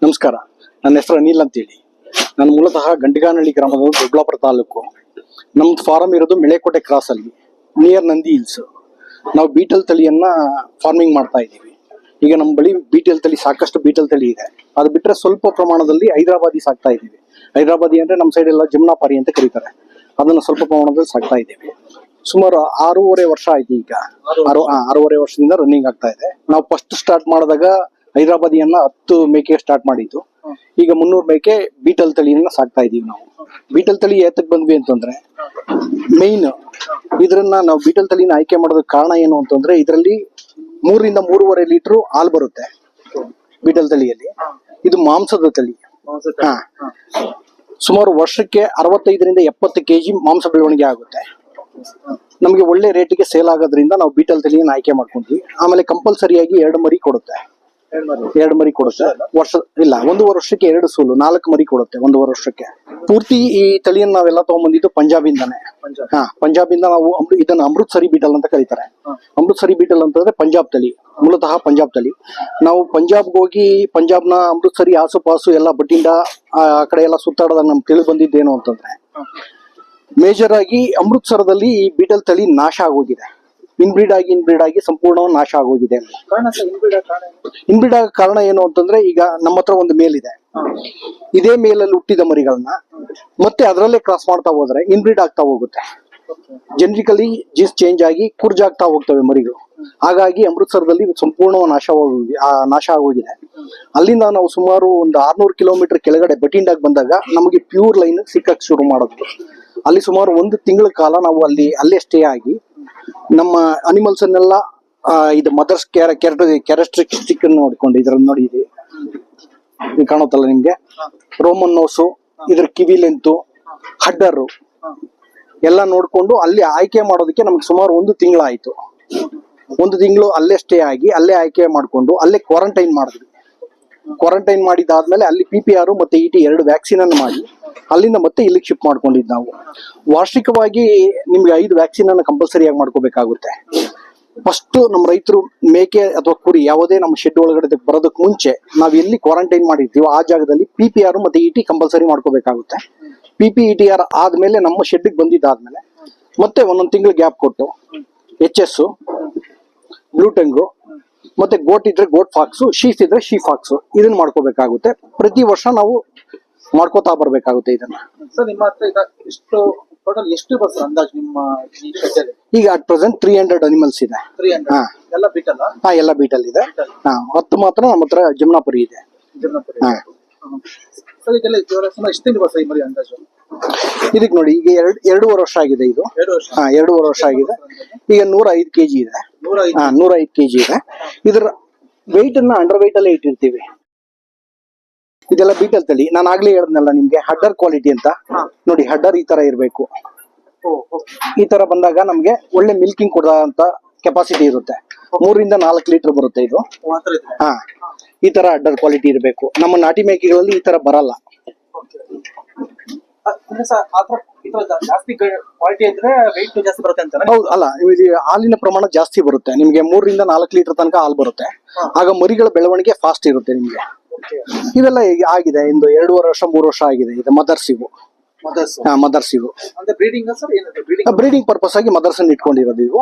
ನಮಸ್ಕಾರ, ನನ್ನ ಹೆಸರು ಅನಿಲ್ ಅಂತೇಳಿ. ನಾನು ಮೂಲತಃ ಗಂಟಿಗಾನಹಳ್ಳಿ ಗ್ರಾಮದ ದೊಡ್ಡಬಳ್ಳಾಪುರ ತಾಲೂಕು. ನಮ್ದು ಫಾರಂ ಇರೋದು ಮೆಳೆಕೋಟೆ ಕ್ರಾಸ್ ಅಲ್ಲಿ, ನಿಯರ್ ನಂದಿ ಹಿಲ್ಸ್. ನಾವು ಬೀಟಲ್ ತಳಿಯನ್ನ ಫಾರ್ಮಿಂಗ್ ಮಾಡ್ತಾ ಇದ್ದೀವಿ. ಈಗ ನಮ್ಮ ಬಳಿ ಬೀಟಲ್ ತಳಿ, ಸಾಕಷ್ಟು ಬೀಟಲ್ ತಳಿ ಇದೆ. ಅದು ಬಿಟ್ಟರೆ ಸ್ವಲ್ಪ ಪ್ರಮಾಣದಲ್ಲಿ ಹೈದರಾಬಾದಿ ಸಾಕ್ತಾ ಇದ್ದೀವಿ. ಹೈದರಾಬಾದಿ ಅಂದ್ರೆ ನಮ್ಮ ಸೈಡ್ ಎಲ್ಲ ಜಮ್ನಾಪಾರಿ ಅಂತ ಕರೀತಾರೆ. ಅದನ್ನ ಸ್ವಲ್ಪ ಪ್ರಮಾಣದಲ್ಲಿ ಸಾಕ್ತಾ ಇದ್ದೀವಿ. ಸುಮಾರು 6.5 ವರ್ಷ ಆಯ್ತು. ಈಗ 6.5 ವರ್ಷದಿಂದ ರನ್ನಿಂಗ್ ಆಗ್ತಾ ಇದೆ. ನಾವು ಫಸ್ಟ್ ಸ್ಟಾರ್ಟ್ ಮಾಡಿದಾಗ ಹೈದರಾಬಾದಿಯನ್ನ 10 ಮೇಕೆ ಸ್ಟಾರ್ಟ್ ಮಾಡಿದ್ದು. ಈಗ 300 ಮೇಕೆ ಬೀಟಲ್ ತಳಿಯನ್ನ ಸಾಕ್ತಾ ಇದೀವಿ ನಾವು. ಬೀಟಲ್ ತಳಿ ಏತಕ್ ಬಂದ್ವಿ ಅಂತಂದ್ರೆ, ಮೇನ್ ಇದ್ರನ್ನ ನಾವು ಬೀಟಲ್ ತಳಿನ ಆಯ್ಕೆ ಮಾಡೋದಕ್ಕೆ ಕಾರಣ ಏನು ಅಂತಂದ್ರೆ, ಇದರಲ್ಲಿ 3 ರಿಂದ 3.5 ಲೀಟರ್ ಹಾಲು ಬರುತ್ತೆ ಬೀಟಲ್ ತಳಿಯಲ್ಲಿ. ಇದು ಮಾಂಸದ ತಳಿ. ಸುಮಾರು ವರ್ಷಕ್ಕೆ 65 ರಿಂದ 70 ಕೆಜಿ ಮಾಂಸ ಬೆಳವಣಿಗೆ ಆಗುತ್ತೆ. ನಮಗೆ ಒಳ್ಳೆ ರೇಟಿಗೆ ಸೇಲ್ ಆಗೋದ್ರಿಂದ ನಾವು ಬೀಟಲ್ ತಳಿಯನ್ನು ಆಯ್ಕೆ ಮಾಡ್ಕೊಂಡ್ವಿ. ಆಮೇಲೆ ಕಂಪಲ್ಸರಿಯಾಗಿ 2 ಮರಿ ಕೊಡುತ್ತೆ. 2 ಮರಿ ಕೊಡುತ್ತೆ ವರ್ಷ ಇಲ್ಲ, 1.5 ವರ್ಷಕ್ಕೆ 2 ಸೂಲು, 4 ಮರಿ ಕೊಡುತ್ತೆ 1.5 ವರ್ಷಕ್ಕೆ. ಪೂರ್ತಿ ಈ ತಳಿಯನ್ನು ನಾವೆಲ್ಲ ತಗೊಂಡ್ಬಂದಿದ್ದು ಪಂಜಾಬಿಂದಾನೆ. ಪಂಜಾಬಿಂದ ನಾವು ಇದನ್ನ ಅಮೃತ್ಸರಿ ಬೀಟಲ್ ಅಂತ ಕರೀತಾರೆ. ಅಮೃತ್ಸರಿ ಬೀಟಲ್ ಅಂತಂದ್ರೆ ಪಂಜಾಬ್ ತಳಿ, ಮೂಲತಃ ಪಂಜಾಬ್ ತಳಿ. ನಾವು ಪಂಜಾಬ್ಗೆ ಹೋಗಿ ಪಂಜಾಬ್ನ ಅಮೃತ್ಸರಿ, ಆಸುಪಾಸು ಎಲ್ಲ ಬಟ್ಟಿಂದ ಆ ಕಡೆ ಎಲ್ಲ ಸುತ್ತಾಡೋದಾಗ ನಮ್ಗೆ ತಿಳಿದು ಬಂದಿದ್ದೇನು ಅಂತಂದ್ರೆ, ಮೇಜರ್ ಆಗಿ ಅಮೃತ್ಸರದಲ್ಲಿ ಈ ಬೀಟಲ್ ತಳಿ ನಾಶ ಆಗೋಗಿದೆ. ಇನ್ಬ್ರೀಡ್ ಆಗಿ ಸಂಪೂರ್ಣವಾಗಿ ನಾಶ ಆಗೋಗಿದೆ. ಇನ್ಬ್ರೀಡ್ ಆಗ ಕಾರಣ ಏನು ಅಂತಂದ್ರೆ, ಈಗ ನಮ್ಮ ಹತ್ರ ಒಂದು ಮೇಲ್ ಇದೆ. ಇದೇ ಮೇಲಲ್ಲಿ ಹುಟ್ಟಿದ ಮರಿಗಳನ್ನ ಮತ್ತೆ ಅದರಲ್ಲೇ ಕ್ರಾಸ್ ಮಾಡ್ತಾ ಹೋದ್ರೆ ಇನ್ಬ್ರೀಡ್ ಆಗ್ತಾ ಹೋಗುತ್ತೆ. ಜನರಿಕಲಿ ಜೀನ್ಸ್ ಚೇಂಜ್ ಆಗಿ ಕುರ್ಜ್ ಆಗ್ತಾ ಹೋಗ್ತವೆ ಮರಿಗಳು. ಹಾಗಾಗಿ ಅಮೃತ್ಸರದಲ್ಲಿ ಸಂಪೂರ್ಣ ನಾಶ ಆಗೋಗಿದೆ. ಅಲ್ಲಿಂದ ನಾವು ಸುಮಾರು ಒಂದು 600 ಕಿಲೋಮೀಟರ್ ಕೆಳಗಡೆ ಬಟಿಂಡಾಗ್ ಬಂದಾಗ ನಮಗೆ ಪ್ಯೂರ್ ಲೈನ್ ಸಿಕ್ಕಕ್ಕೆ ಶುರು ಮಾಡೋದು. ಅಲ್ಲಿ ಸುಮಾರು 1 ತಿಂಗಳ ಕಾಲ ನಾವು ಅಲ್ಲೇ ಸ್ಟೇ ಆಗಿ ನಮ್ಮ ಅನಿಮಲ್ಸ್ ಅನ್ನೆಲ್ಲ ಇದು ಮದರ್ಸ್ ಕ್ಯಾರೆಕ್ಟರಿಸ್ಟಿಕ್ ನೋಡ್ಕೊಂಡು, ಇದ್ರಲ್ಲಿ ನೋಡಿ ಇದು ಕಾಣುತ್ತಲ್ಲ ನಿಮ್ಗೆ, ರೋಮನ್ ನೋಸು, ಇದ್ರ ಕಿವಿ ಲೆಂತು, ಹಡ್ಡರು ಎಲ್ಲ ನೋಡ್ಕೊಂಡು ಅಲ್ಲಿ ಆಯ್ಕೆ ಮಾಡೋದಕ್ಕೆ ನಮ್ಗೆ ಸುಮಾರು 1 ತಿಂಗಳಾಯ್ತು. 1 ತಿಂಗಳು ಅಲ್ಲೇ ಸ್ಟೇ ಆಗಿ ಅಲ್ಲೇ ಆಯ್ಕೆ ಮಾಡ್ಕೊಂಡು ಅಲ್ಲೇ ಕ್ವಾರಂಟೈನ್ ಮಾಡಿದ್ವಿ. ಕ್ವಾರಂಟೈನ್ ಮಾಡಿದಾದ್ಮೇಲೆ ಅಲ್ಲಿ PPR ಮತ್ತೆ ET 2 ವ್ಯಾಕ್ಸಿನ್ ಅನ್ನು ಮಾಡಿ ಅಲ್ಲಿಂದ ಮತ್ತೆ ಇಲ್ಲಿಗೆ ಶಿಫ್ಟ್ ಮಾಡ್ಕೊಂಡಿದ್ದು ನಾವು. ವಾರ್ಷಿಕವಾಗಿ ನಿಮ್ಗೆ 5 ವ್ಯಾಕ್ಸಿನ್ ಅನ್ನು ಕಂಪಲ್ಸರಿ ಆಗಿ ಮಾಡ್ಕೋಬೇಕಾಗುತ್ತೆ. ಫಸ್ಟ್ ನಮ್ಮ ರೈತರು ಮೇಕೆ ಅಥವಾ ಕುರಿ ಯಾವುದೇ ನಮ್ಮ ಶೆಡ್ ಒಳಗಡೆ ಬರೋದಕ್ಕೆ ಮುಂಚೆ ನಾವು ಎಲ್ಲಿ ಕ್ವಾರಂಟೈನ್ ಮಾಡಿರ್ತೀವೋ ಆ ಜಾಗದಲ್ಲಿ PPR ಮತ್ತೆ ET ಕಂಪಲ್ಸರಿ ಮಾಡ್ಕೋಬೇಕಾಗುತ್ತೆ. ETR ಆದ್ಮೇಲೆ ನಮ್ಮ ಶೆಡ್ಗೆ ಬಂದಿದ್ದಾದ್ಮೇಲೆ ಮತ್ತೆ 1 ತಿಂಗಳು ಗ್ಯಾಪ್ ಕೊಟ್ಟು HS, ಬ್ಲೂ ಟಂಗು, ಮತ್ತೆ ಗೋಟ್ ಇದ್ರೆ ಗೋಟ್ ಫಾಕ್ಸು, ಶೀಫ್ ಇದ್ರೆ ಶೀಫ್ ಫಾಕ್ಸು, ಇದನ್ನ ಮಾಡ್ಕೋಬೇಕಾಗುತ್ತೆ. ಪ್ರತಿ ವರ್ಷ ನಾವು ಮಾಡ್ಕೋತಾ ಬರ್ಬೇಕಾಗುತ್ತೆ ಇದನ್ನ. ಸರ್, ನಿಮ್ಮ ಹತ್ರ ಈಗ ಟೋಟಲ್ ಎಷ್ಟು ಬಸ್ ಅಂದಾಜು ನಿಮ್ಮ ಈಗ ಅಟ್ ಪ್ರೆಸೆಂಟ್ 300 ಅನಿಮಲ್ಸ್ ಇದೆ. 300 ಎಲ್ಲ ಬೀಟಲ್? ಎಲ್ಲ ಬೀಟಲ್ ಇದೆ. 10 ಮಾತ್ರ ನಮ್ಮ ಹತ್ರ ಜಮ್ನಾಪುರಿ ಇದೆ. ಸರ್, ಇದೆಲ್ಲ ಎಷ್ಟು ತಿಂಗಳು ಬಸ್ ಈ ಮರಿ ಅಂದಾಜು? ಇದಕ್ಕೆ ನೋಡಿ, ಈಗ 2.5 ವರ್ಷ ಆಗಿದೆ. ಇದು 2.5 ವರ್ಷ ಆಗಿದೆ. ಈಗ 105 ಕೆಜಿ ಇದೆ. 105 ಕೆಜಿ ಇದೆ. ಇದ್ರ ವೆಯ್ಟ್ ಅನ್ನ ಅಂಡರ್ ವೆಯ್ಟ್ ಅಲ್ಲೇ ಇಟ್ಟಿರ್ತೀವಿ. ಇದೆಲ್ಲ ಬೀಟಲ್ ತಳಿ. ನಾನು ಆಗ್ಲೇ ಹೇಳಿದ್ನಲ್ಲ ನಿಮ್ಗೆ, ಹಡ್ಡರ್ ಕ್ವಾಲಿಟಿ ಅಂತ. ನೋಡಿ, ಹಡ್ಡರ್ ಈ ತರ ಇರಬೇಕು. ಈ ತರ ಬಂದಾಗ ನಮ್ಗೆ ಒಳ್ಳೆ ಮಿಲ್ಕಿಂಗ್ ಕೊಡೋಂತ ಕೆಪಾಸಿಟಿ ಇರುತ್ತೆ. 3 ರಿಂದ 4 ಲೀಟರ್ ಬರುತ್ತೆ ಇದು. ಈ ತರ ಹಡ್ಡರ್ ಕ್ವಾಲಿಟಿ ಇರಬೇಕು. ನಮ್ಮ ನಾಟಿ ಮೇಕೆಗಳಲ್ಲಿ ಈ ತರ ಬರಲ್ಲ. ಜಾಸ್ತಿ ಕ್ವಾಲಿಟಿ ಇದ್ರೆ ವೆಯ್ಟ್ ಜಾಸ್ತಿ ಬರುತ್ತೆ ಅಂತ? ಹೌದು. ಅಲ್ಲ, ಹಾಲಿನ ಪ್ರಮಾಣ ಜಾಸ್ತಿ ಬರುತ್ತೆ. ನಿಮ್ಗೆ 3 ರಿಂದ 4 ಲೀಟರ್ ತನಕ ಹಾಲು ಬರುತ್ತೆ. ಆಗ ಮರಿಗಳ ಬೆಳವಣಿಗೆ ಫಾಸ್ಟ್ ಇರುತ್ತೆ ನಿಮ್ಗೆ. ಇವೆಲ್ಲ ಆಗಿದೆ, ಇಂದು 2.5 ವರ್ಷ 3 ವರ್ಷ ಆಗಿದೆ. ಇದು ಮದರ್ಸ್ ಇವು. ಮದರ್ಸ್ ಇವು ಬ್ರೀಡಿಂಗ್ ಪರ್ಪಸ್ ಆಗಿ ಮದರ್ಸ್ ಅನ್ನು ಇಟ್ಕೊಂಡಿರೋದು ಇವು.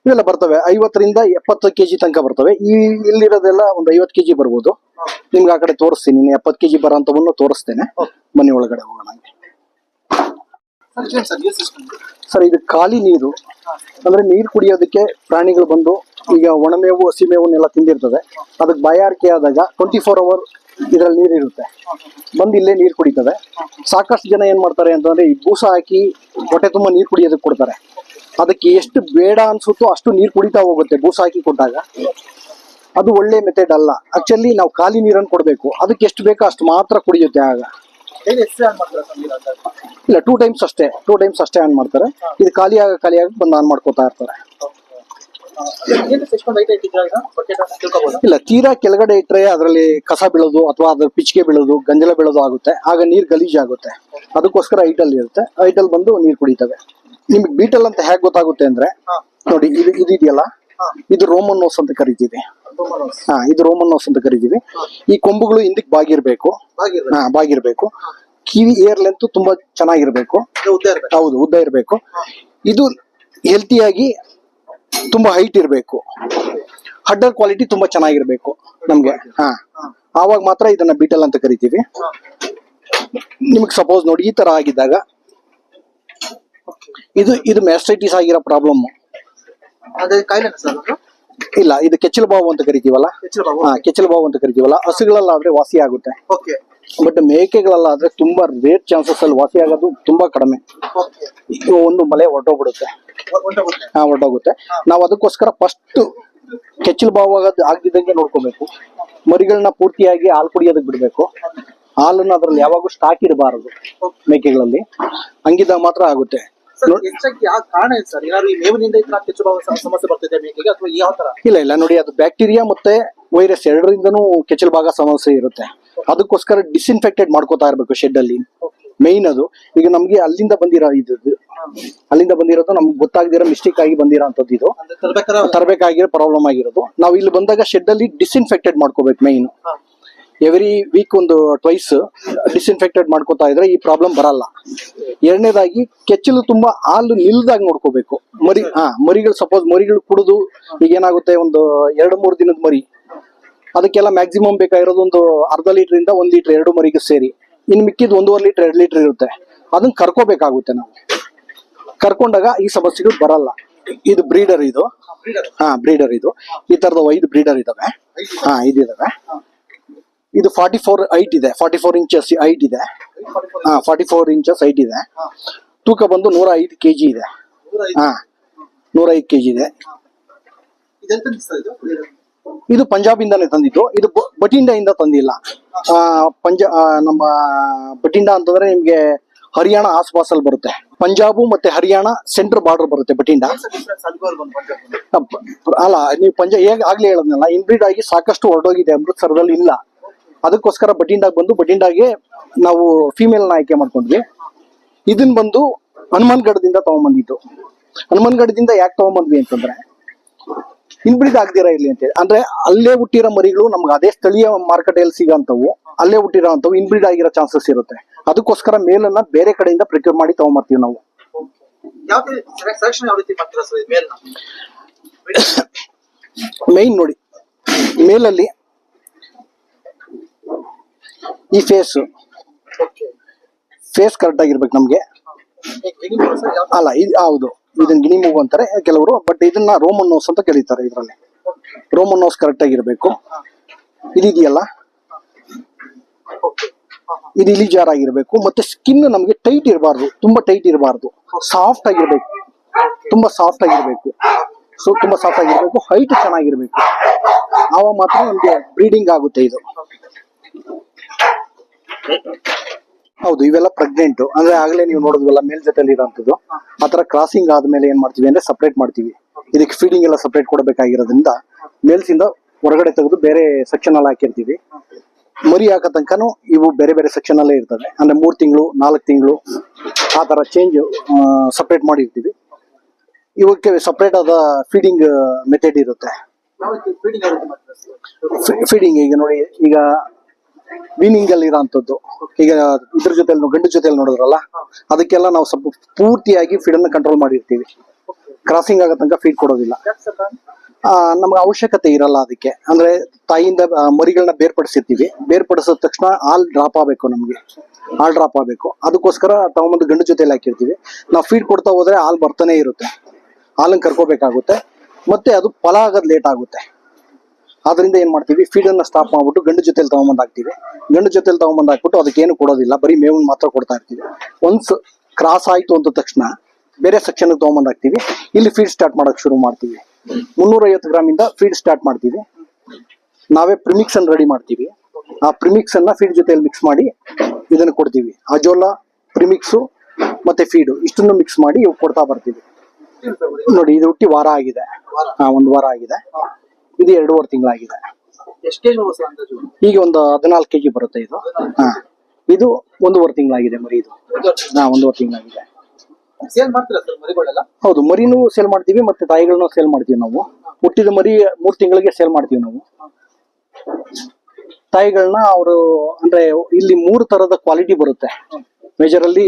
ಇವೆಲ್ಲ ಬರ್ತವೆ 50 ರಿಂದ 70 ಕೆಜಿ ತನಕ ಬರ್ತವೆ. ಇಲ್ಲಿರೋದೆಲ್ಲ ಒಂದು 50 ಕೆಜಿ ಬರ್ಬೋದು. ನಿಮ್ಗೆ ಆ ಕಡೆ ತೋರಿಸ್ತೀನಿ, 70 ಕೆಜಿ ಬರೋಂಥವನ್ನು ತೋರಿಸ್ತೇನೆ. ಮನೆ ಒಳಗಡೆ ಹೋಗೋಣ. ಸರ್, ಇದು ಖಾಲಿ ನೀರು ಅಂದ್ರೆ ನೀರು ಕುಡಿಯೋದಕ್ಕೆ ಪ್ರಾಣಿಗಳು ಬಂದು, ಈಗ ಒಣಮೇವು ಹಸಿಮೇವನ್ನೆಲ್ಲ ತಿಂದಿರ್ತದೆ. ಅದಕ್ಕೆ ಬಾಯಾರಿಕೆ ಆದಾಗ 24 ಅವರ್ ಇದ್ರಲ್ಲಿ ನೀರು ಇರುತ್ತೆ. ಬಂದು ಇಲ್ಲೇ ನೀರು ಕುಡಿತದೆ. ಸಾಕಷ್ಟು ಜನ ಏನ್ ಮಾಡ್ತಾರೆ ಅಂತಂದ್ರೆ, ಈ ಬೂಸ ಹಾಕಿ ಹೊಟ್ಟೆ ತುಂಬಾ ನೀರು ಕುಡಿಯೋದಕ್ಕೆ ಕೊಡ್ತಾರೆ. ಅದಕ್ಕೆ ಎಷ್ಟು ಬೇಡ ಅನ್ಸುತ್ತೋ ಅಷ್ಟು ನೀರು ಕುಡಿತಾ ಹೋಗುತ್ತೆ ಬೂಸ ಹಾಕಿ ಕೊಟ್ಟಾಗ. ಅದು ಒಳ್ಳೆ ಮೆಥಡ್ ಅಲ್ಲ. ಆಕ್ಚುಲಿ ನಾವು ಖಾಲಿ ನೀರನ್ನು ಕೊಡ್ಬೇಕು. ಅದಕ್ಕೆ ಎಷ್ಟು ಬೇಕೋ ಅಷ್ಟು ಮಾತ್ರ ಕುಡಿಯುತ್ತೆ. ಆಗ ಇಲ್ಲ, 2 ಟೈಮ್ಸ್ ಅಷ್ಟೇ ಆನ್ ಮಾಡ್ತಾರೆ. ಇದು ಖಾಲಿಯಾಗಿ ಬಂದು ಆನ್ ಮಾಡ್ಕೋತಾ ಇರ್ತಾರೆ. ಇಲ್ಲ, ತೀರಾ ಕೆಳಗಡೆ ಇಟ್ಟರೆ ಅದರಲ್ಲಿ ಕಸ ಬೀಳೋದು ಅಥವಾ ಅದ್ರ ಪಿಚ್ಕೆ ಬೀಳೋದು, ಗಂಜಲ ಬೀಳೋದು ಆಗುತ್ತೆ. ಆಗ ನೀರು ಗಲೀಜಾಗುತ್ತೆ. ಅದಕ್ಕೋಸ್ಕರ ಐಟಲ್ ಇರುತ್ತೆ. ಐಟಲ್ ಬಂದು ನೀರು ಕುಡಿತವೆ. ನಿಮ್ಗೆ ಬೀಟಲ್ ಅಂತ ಹೇಗೆ ಗೊತ್ತಾಗುತ್ತೆ ಅಂದ್ರೆ, ನೋಡಿ, ಇದು ಇದೆಯಲ್ಲ, ಇದು ರೋಮನ್ ನೋಸ್ ಅಂತ ಕರಿತೀವಿ. ಹಾ, ಇದು ರೋಮನ್ ನೌಸ್ ಅಂತ ಕರಿತೀವಿ. ಈ ಕೊಂಬುಗಳು ಹಿಂದಕ್ಕೆ ಬಾಗಿರ್ಬೇಕು. ಹಾ, ಬಾಗಿರ್ಬೇಕು. ಕಿವಿ ಏರ್ ಲೆಂತ್ ತುಂಬಾ ಚೆನ್ನಾಗಿರ್ಬೇಕು. ಹೌದು, ಉದ್ದ ಇರಬೇಕು. ಇದು ಹೆಲ್ತಿಯಾಗಿ ತುಂಬಾ ಹೈಟ್ ಇರಬೇಕು. ಹಡ್ಡರ್ ಕ್ವಾಲಿಟಿ ತುಂಬಾ ಚೆನ್ನಾಗಿರ್ಬೇಕು ನಮ್ಗೆ. ಹಾ, ಆವಾಗ ಮಾತ್ರ ಇದನ್ನ ಬೀಟಲ್ ಅಂತ ಕರಿತೀವಿ. ನಿಮಗೆ ಸಪೋಸ್ ನೋಡಿ ಈ ತರ ಆಗಿದ್ದಾಗ ಇದು ಮ್ಯಾಸ್ಟೈಟಿಸ್ ಆಗಿರೋ ಪ್ರಾಬ್ಲಮ್. ಇಲ್ಲ, ಇದು ಕೆಚ್ಚಲು ಬಾವು ಅಂತ ಕರಿತೀವಲ್ಲ. ಹಾ, ಕೆಚ್ಚಲು ಬಾವು ಅಂತ ಕರಿತೀವಲ್ಲ. ಹಸುಗಳಲ್ಲಾದ್ರೆ ವಾಸಿ ಆಗುತ್ತೆ. ಬಟ್ ಮೇಕೆಗಳಲ್ಲಾದ್ರೆ ತುಂಬಾ ರೇರ್ ಚಾನ್ಸಸ್ ಅಲ್ಲಿ ವಾಸಿ ಆಗೋದು ತುಂಬಾ ಕಡಿಮೆ. ಒಂದು ಮಲೆ ಹೊರಟೋಗ್ಬಿಡುತ್ತೆ. ಹಾ, ಹೊರಟೋಗುತ್ತೆ. ನಾವು ಅದಕ್ಕೋಸ್ಕರ ಫಸ್ಟ್ ಕೆಚ್ಚಲು ಬಾವು ಆಗದಿದ್ದಂಗೆ ನೋಡ್ಕೋಬೇಕು. ಮರಿಗಳನ್ನ ಪೂರ್ತಿಯಾಗಿ ಹಾಲು ಕುಡಿಯೋದಕ್ಕೆ ಬಿಡ್ಬೇಕು. ಹಾಲನ್ನ ಅದ್ರಲ್ಲಿ ಯಾವಾಗೂ ಸ್ಟಾಕ್ ಇರಬಾರದು ಮೇಕೆಗಳಲ್ಲಿ. ಹಂಗಿದ್ದಾಗ ಮಾತ್ರ ಆಗುತ್ತೆ. ಇಲ್ಲ ನೋಡಿ, ಅದು ಬ್ಯಾಕ್ಟೀರಿಯಾ ಮತ್ತೆ ವೈರಸ್ ಎರಡರಿಂದನೂ ಕೆಚ್ಚಲು ಭಾಗ ಸಮಸ್ಯೆ ಇರುತ್ತೆ. ಅದಕ್ಕೋಸ್ಕರ ಡಿಸ್ಇನ್ಫೆಕ್ಟೆಡ್ ಮಾಡ್ಕೋತಾ ಇರ್ಬೇಕು ಶೆಡ್ ಅಲ್ಲಿ. ಮೈನ್ ಅದು. ಈಗ ನಮ್ಗೆ ಅಲ್ಲಿಂದ ಬಂದಿರೋದು ನಮ್ಗೆ ಗೊತ್ತಾಗದಿರೋ ಮಿಸ್ಟೇಕ್ ಆಗಿ ಬಂದಿರೋಂಥದ್ದು. ಇದು ತರಬೇಕಾಗಿರೋ ಪ್ರಾಬ್ಲಮ್ ಆಗಿರೋದು. ನಾವು ಇಲ್ಲಿ ಬಂದಾಗ ಶೆಡ್ ಅಲ್ಲಿ ಡಿಸ್ಇನ್ಫೆಕ್ಟೆಡ್ ಮಾಡ್ಕೋಬೇಕು. ಮೈನ್ ಎವ್ರಿ ವೀಕ್ ಒಂದು ಟ್ವೈಸ್ ಡಿಸ್ಇನ್ಫೆಕ್ಟೆಡ್ ಮಾಡ್ಕೋತಾ ಇದ್ರೆ ಈ ಪ್ರಾಬ್ಲಮ್ ಬರಲ್ಲ. ಎರಡನೇದಾಗಿ ಕೆಚ್ಚಲು ತುಂಬಾ ಹಾಲು ನಿಲ್ದಾಗ ನೋಡ್ಕೋಬೇಕು. ಮರಿಗಳು ಸಪೋಸ್ ಮರಿಗಳು ಕುಡಿದು ಈಗ ಏನಾಗುತ್ತೆ, ಒಂದು 2-3 ದಿನದ ಮರಿ, ಅದಕ್ಕೆಲ್ಲ ಮ್ಯಾಕ್ಸಿಮಮ್ ಬೇಕಾಗಿರೋದು ಒಂದು ಅರ್ಧ ಲೀಟರ್ ಇಂದ 1 ಲೀಟರ್ 2 ಮರಿಗೆ ಸೇರಿ. ಇನ್ ಮಿಕ್ಕಿದ್ 1.5 ಲೀಟರ್ 2 ಲೀಟರ್ ಇರುತ್ತೆ. ಅದನ್ನ ಕರ್ಕೋಬೇಕಾಗುತ್ತೆ ನಾವು. ಕರ್ಕೊಂಡಾಗ ಈ ಸಮಸ್ಯೆಗಳು ಬರಲ್ಲ. ಇದು ಬ್ರೀಡರ್. ಇದು ಬ್ರೀಡರ್. ಇದು ಈ ತರದ 5 ಬ್ರೀಡರ್ ಇದಾವೆ. ಇದಿದಾವೆ. ಇದು 44 ಹೈಟ್ ಇದೆ. 44 ಇಂಚಸ್ ಹೈಟ್ ಇದೆ. 44 ಇಂಚಸ್ ಹೈಟ್ ಇದೆ. ತೂಕ ಬಂದು 105 kg ಇದೆ. 105 kg ಇದೆ. ಇದು ಪಂಜಾಬ್ ಇಂದಾನೆ ತಂದಿದ್ದು. ಇದು ಬಟಿಂಡಾಯಿಂದ ತಂದಿಲ್ಲ. ನಮ್ಮ ಬಟಿಂಡಾ ಅಂತಂದ್ರೆ ನಿಮ್ಗೆ ಹರಿಯಾಣ ಆಸ್ಪಾಸಲ್ಲಿ ಬರುತ್ತೆ. ಪಂಜಾಬು ಮತ್ತೆ ಹರಿಯಾಣ ಸೆಂಟ್ರ್ ಬಾರ್ಡರ್ ಬರುತ್ತೆ ಬಟಿಂಡಾ. ಅಲ್ಲ, ನೀವು ಆಗ್ಲೇ ಹೇಳದ್ನಲ್ಲ, ಇನ್ಬ್ರೀಡ್ ಆಗಿ ಸಾಕಷ್ಟು ಹೊರಟೋಗಿದೆ. ಅಮೃತ್ಸರದಲ್ಲಿ ಇಲ್ಲ. ಅದಕ್ಕೋಸ್ಕರ ಬಟಿಂಡಾಗೆ ನಾವು ಫೀಮೇಲ್ ನ ಆಯ್ಕೆ ಮಾಡ್ಕೊಂಡ್ವಿ. ಇದನ್ ಬಂದು ಹನುಮಾನ್ಗಢದಿಂದ ತಗೊಂಡ್ಬಂದಿದ್ದು. ಹನುಮಾನ್ಗಢದಿಂದ ಯಾಕೆ ತಗೊಂಡ್ಬಂದ್ವಿ ಅಂತಂದ್ರೆ ಇನ್ಬ್ರೀಡ್ ಆಗದಿರ ಇರ್ಲಿ ಅಂತೇಳಿ. ಅಂದ್ರೆ ಅಲ್ಲೇ ಹುಟ್ಟಿರೋ ಮರಿಗಳು ನಮ್ಗೆ ಅದೇ ಸ್ಥಳೀಯ ಮಾರುಕಟ್ಟೆಯಲ್ಲಿ ಸಿಗೋಂಥವು, ಅಲ್ಲೇ ಹುಟ್ಟಿರೋ ಅಂಥವು ಇನ್ಬ್ರೀಡ್ ಆಗಿರೋ ಚಾನ್ಸಸ್ ಇರುತ್ತೆ. ಅದಕ್ಕೋಸ್ಕರ ಮೇಲನ್ನ ಬೇರೆ ಕಡೆಯಿಂದ ಪ್ರಿಕ್ಯೂರ್ ಮಾಡಿ ತಗೊಂಡ್ಬರ್ತೀವಿ ನಾವು. ಮೈನ್ ನೋಡಿ, ಮೇಲಲ್ಲಿ ಈ ಫೇಸ್ ಕರೆಕ್ಟ್ ಆಗಿರ್ಬೇಕು ನಮ್ಗೆ. ಅಲ್ಲ, ಹೌದು, ಇದನ್ನ ಗಿನಿ ಮೂಗು ಅಂತಾರೆ ಕೆಲವರು. ಬಟ್ ಇದನ್ನ ರೋಮನ್ ನೋಸ್ ಅಂತ ಕರೀತಾರೆ. ಇದ್ರಲ್ಲಿ ರೋಮನ್ ನೋಸ್ ಕರೆಕ್ಟ್ ಆಗಿರ್ಬೇಕು. ಇದೆಯಲ್ಲ, ಇದು ಇಲಿಜಾರ್ ಆಗಿರ್ಬೇಕು. ಮತ್ತೆ ಸ್ಕಿನ್ ನಮ್ಗೆ ಟೈಟ್ ಇರಬಾರ್ದು, ತುಂಬಾ ಟೈಟ್ ಇರಬಾರ್ದು. ಸಾಫ್ಟ್ ಆಗಿರ್ಬೇಕು, ತುಂಬಾ ಸಾಫ್ಟ್ ಆಗಿರ್ಬೇಕು. ತುಂಬಾ ಸಾಫ್ಟ್ ಆಗಿರ್ಬೇಕು. ಹೈಟ್ ಚೆನ್ನಾಗಿರ್ಬೇಕು. ಆವಾಗ ಮಾತ್ರ ನಮ್ಗೆ ಬ್ರೀಡಿಂಗ್ ಆಗುತ್ತೆ. ಇದು ಹೌದು, ಇವೆಲ್ಲ ಪ್ರೆಗ್ನೆಂಟ್. ಅಂದ್ರೆ ಆಗ್ಲೇ ನೀವು ನೋಡಿದ್ವಲ್ಲ ಮೇಲ್ ಜೊತೆಲಿ ಇರೋಂಥದ್ದು. ಆತರ ಕ್ರಾಸಿಂಗ್ ಆದ್ಮೇಲೆ ಏನ್ ಮಾಡ್ತೀವಿ ಅಂದ್ರೆ ಸಪರೇಟ್ ಮಾಡ್ತೀವಿ. ಇದಕ್ಕೆ ಫೀಡಿಂಗ್ ಎಲ್ಲ ಸಪರೇಟ್ ಕೊಡಬೇಕಾಗಿರೋದ್ರಿಂದ ಮೇಲ್ಸ್ ಇಂದ ಹೊರಗಡೆ ತೆಗೆದು ಬೇರೆ ಸೆಕ್ಷನ್ ಅಲ್ಲಿ ಹಾಕಿರ್ತೀವಿ. ಮರಿ ಹಾಕೋ ತನಕನೂ ಇವು ಬೇರೆ ಬೇರೆ ಸೆಕ್ಷನ್ ಅಲ್ಲೇ ಇರ್ತವೆ. ಅಂದ್ರೆ 3 ತಿಂಗಳು 4 ತಿಂಗಳು ಆ ತರ ಚೇಂಜ್ ಸಪರೇಟ್ ಮಾಡಿರ್ತೀವಿ. ಇವಕ್ಕೆ ಸಪರೇಟ್ ಆದ ಫೀಡಿಂಗ್ ಮೆಥಡ್ ಇರುತ್ತೆ. ಫೀಡಿಂಗ್ ಈಗ ನೋಡಿ, ಈಗ ವೀನಿಂಗ್ ಅಲ್ಲಿ ಇರೋಂಥದ್ದು, ಈಗ ಇದ್ರ ಜೊತೆ ಗಂಡು ಜೊತೆಲಿ ನೋಡಿದ್ರಲ್ಲ, ಅದಕ್ಕೆಲ್ಲ ನಾವು ಸ್ವಲ್ಪ ಪೂರ್ತಿಯಾಗಿ ಫೀಡ್ ಅನ್ನು ಕಂಟ್ರೋಲ್ ಮಾಡಿರ್ತೀವಿ. ಕ್ರಾಸಿಂಗ್ ಆಗೋ ತನಕ ಫೀಡ್ ಕೊಡೋದಿಲ್ಲ. ನಮ್ಗೆ ಅವಶ್ಯಕತೆ ಇರಲ್ಲ ಅದಕ್ಕೆ. ಅಂದ್ರೆ ತಾಯಿಯಿಂದ ಮರಿಗಳನ್ನ ಬೇರ್ಪಡಿಸಿರ್ತೀವಿ. ಬೇರ್ಪಡಿಸಿದ ತಕ್ಷಣ ಹಾಲ್ ಡ್ರಾಪ್ ಆಗಬೇಕು. ನಮ್ಗೆ ಹಾಲ್ ಡ್ರಾಪ್ ಆಗಬೇಕು. ಅದಕ್ಕೋಸ್ಕರ ತಗೊಂಬಂದು ಗಂಡು ಜೊತೆಲಿ ಹಾಕಿರ್ತೀವಿ. ನಾವು ಫೀಡ್ ಕೊಡ್ತಾ ಹೋದ್ರೆ ಹಾಲ್ ಬರ್ತಾನೆ ಇರುತ್ತೆ. ಹಾಲನ್ನು ಕರ್ಕೋಬೇಕಾಗುತ್ತೆ. ಮತ್ತೆ ಅದು ಫಲ ಆಗೋದು ಲೇಟ್ ಆಗುತ್ತೆ. ಆದ್ರಿಂದ ಏನ್ ಮಾಡ್ತೀವಿ, ಫೀಡ್ ಅನ್ನ ಸ್ಟಾಪ್ ಮಾಡ್ಬಿಟ್ಟು ಗಂಡು ಜೊತೆಲಿ ತಗೊಂಬಂದ್ ಹಾಕ್ತಿವಿ. ಗಂಡು ಜೊತೆಲಿ ತಗೊಂಬಂದ್ ಹಾಕ್ಬಿಟ್ಟು ಅದಕ್ಕೇನು ಕೊಡೋದಿಲ್ಲ, ಬರೀ ಮೇವನ್ ಮಾತ್ರ ಕೊಡ್ತಾ ಇರ್ತೀವಿ. ಒನ್ಸ್ ಕ್ರಾಸ್ ಆಯ್ತು ಅಂತ ತಕ್ಷಣ ಬೇರೆ ಸೆಕ್ಷನ್ ತಗೊಂಬಂದ್ ಹಾಕ್ತಿವಿ. ಇಲ್ಲಿ ಫೀಡ್ ಸ್ಟಾರ್ಟ್ ಮಾಡಕ್ ಶುರು ಮಾಡ್ತೀವಿ. 350 ಗ್ರಾಮ್ ಇಂದ ಫೀಡ್ ಸ್ಟಾರ್ಟ್ ಮಾಡ್ತೀವಿ. ನಾವೇ ಪ್ರಿಮಿಕ್ಸ್ ಅನ್ನು ರೆಡಿ ಮಾಡ್ತೀವಿ. ಆ ಪ್ರಿಮಿಕ್ಸ್ ಅನ್ನ ಫೀಡ್ ಜೊತೆಲಿ ಮಿಕ್ಸ್ ಮಾಡಿ ಇದನ್ನ ಕೊಡ್ತೀವಿ. ಅಜೋಲಾ, ಪ್ರಿಮಿಕ್ಸು ಮತ್ತೆ ಫೀಡ್ ಇಷ್ಟನ್ನು ಮಿಕ್ಸ್ ಮಾಡಿ ಕೊಡ್ತಾ ಬರ್ತೀವಿ. ನೋಡಿ, ಇದು ಹುಟ್ಟಿ ವಾರ ಆಗಿದೆ. 1 ವಾರ ಆಗಿದೆ. ಇದು 2.5 ತಿಂಗಳಾಗಿದೆ. ಈಗ ಒಂದು 14 kg ಬರುತ್ತೆ ಇದು. ಇದು 1.5 ತಿಂಗಳಾಗಿದೆ ಮರಿ. ಇದು 1.5 ತಿಂಗಳಾಗಿದೆ. ಸೇಲ್ ಮಾಡ್ತೀರಾ ಸರ್ ಮರಿಗಳೆಲ್ಲ? ಹೌದು, ಮರಿನೂ ಸೇಲ್ ಮಾಡ್ತೀವಿ ಮತ್ತೆ ತಾಯಿಗಳನ್ನೂ ಸೇಲ್ ಮಾಡ್ತೀವಿ ನಾವು. ಹುಟ್ಟಿದ ಮರಿ 3 ತಿಂಗಳಿಗೆ ಸೇಲ್ ಮಾಡ್ತೀವಿ ನಾವು. ತಾಯಿಗಳನ್ನ ಅವರು ಅಂದ್ರೆ ಇಲ್ಲಿ 3 ತರದ ಕ್ವಾಲಿಟಿ ಬರುತ್ತೆ. ಮೇಜರ್ ಅಲ್ಲಿ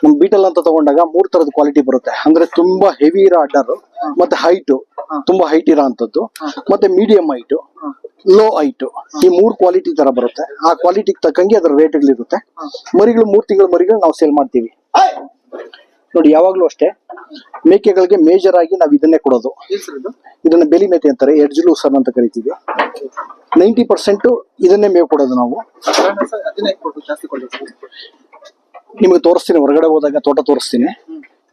ನಮ್ ಬೀಟಲ್ ಅಂತ ತಗೊಂಡಾಗ 3 ತರದ ಕ್ವಾಲಿಟಿ ಬರುತ್ತೆ. ಅಂದ್ರೆ ತುಂಬಾ ಹೆವಿ ಇರೋ ಅಡ್ಡರ್, ಮತ್ತೆ ಹೈಟ್ ತುಂಬಾ ಹೈಟ್ ಇರೋ ಅಂತದ್ದು, ಮತ್ತೆ ಮೀಡಿಯಂ ಹೈಟ್, ಲೋ ಹೈಟ್, ಈ 3 ಕ್ವಾಲಿಟಿ ತರ ಬರುತ್ತೆ. ಆ ಕ್ವಾಲಿಟಿಗೆ ತಕ್ಕಂಗೆ ಅದರ ರೇಟ್ಗಳಿರುತ್ತೆ. ಮರಿಗಳು 3 ತಿಂಗಳ ಮರಿಗಳು ನಾವು ಸೇಲ್ ಮಾಡ್ತೀವಿ. ನೋಡಿ, ಯಾವಾಗ್ಲೂ ಅಷ್ಟೇ ಮೇಕೆಗಳಿಗೆ ಮೇಜರ್ ಆಗಿ ನಾವು ಇದನ್ನೇ ಕೊಡೋದು. ಇದನ್ನ ಬೇಲಿ ಮೇಕೆ ಅಂತಾರೆ, ಎಡ್ಜುಲೂಸರ್ ಅಂತ ಕರಿತೀವಿ. 90% ಇದನ್ನೇ ಮೇವು ಕೊಡೋದು ನಾವು. ನಿಮಗೆ ತೋರಿಸ್ತೀನಿ, ಹೊರಗಡೆ ಹೋದಾಗ ತೋಟ ತೋರಿಸ್ತೀನಿ.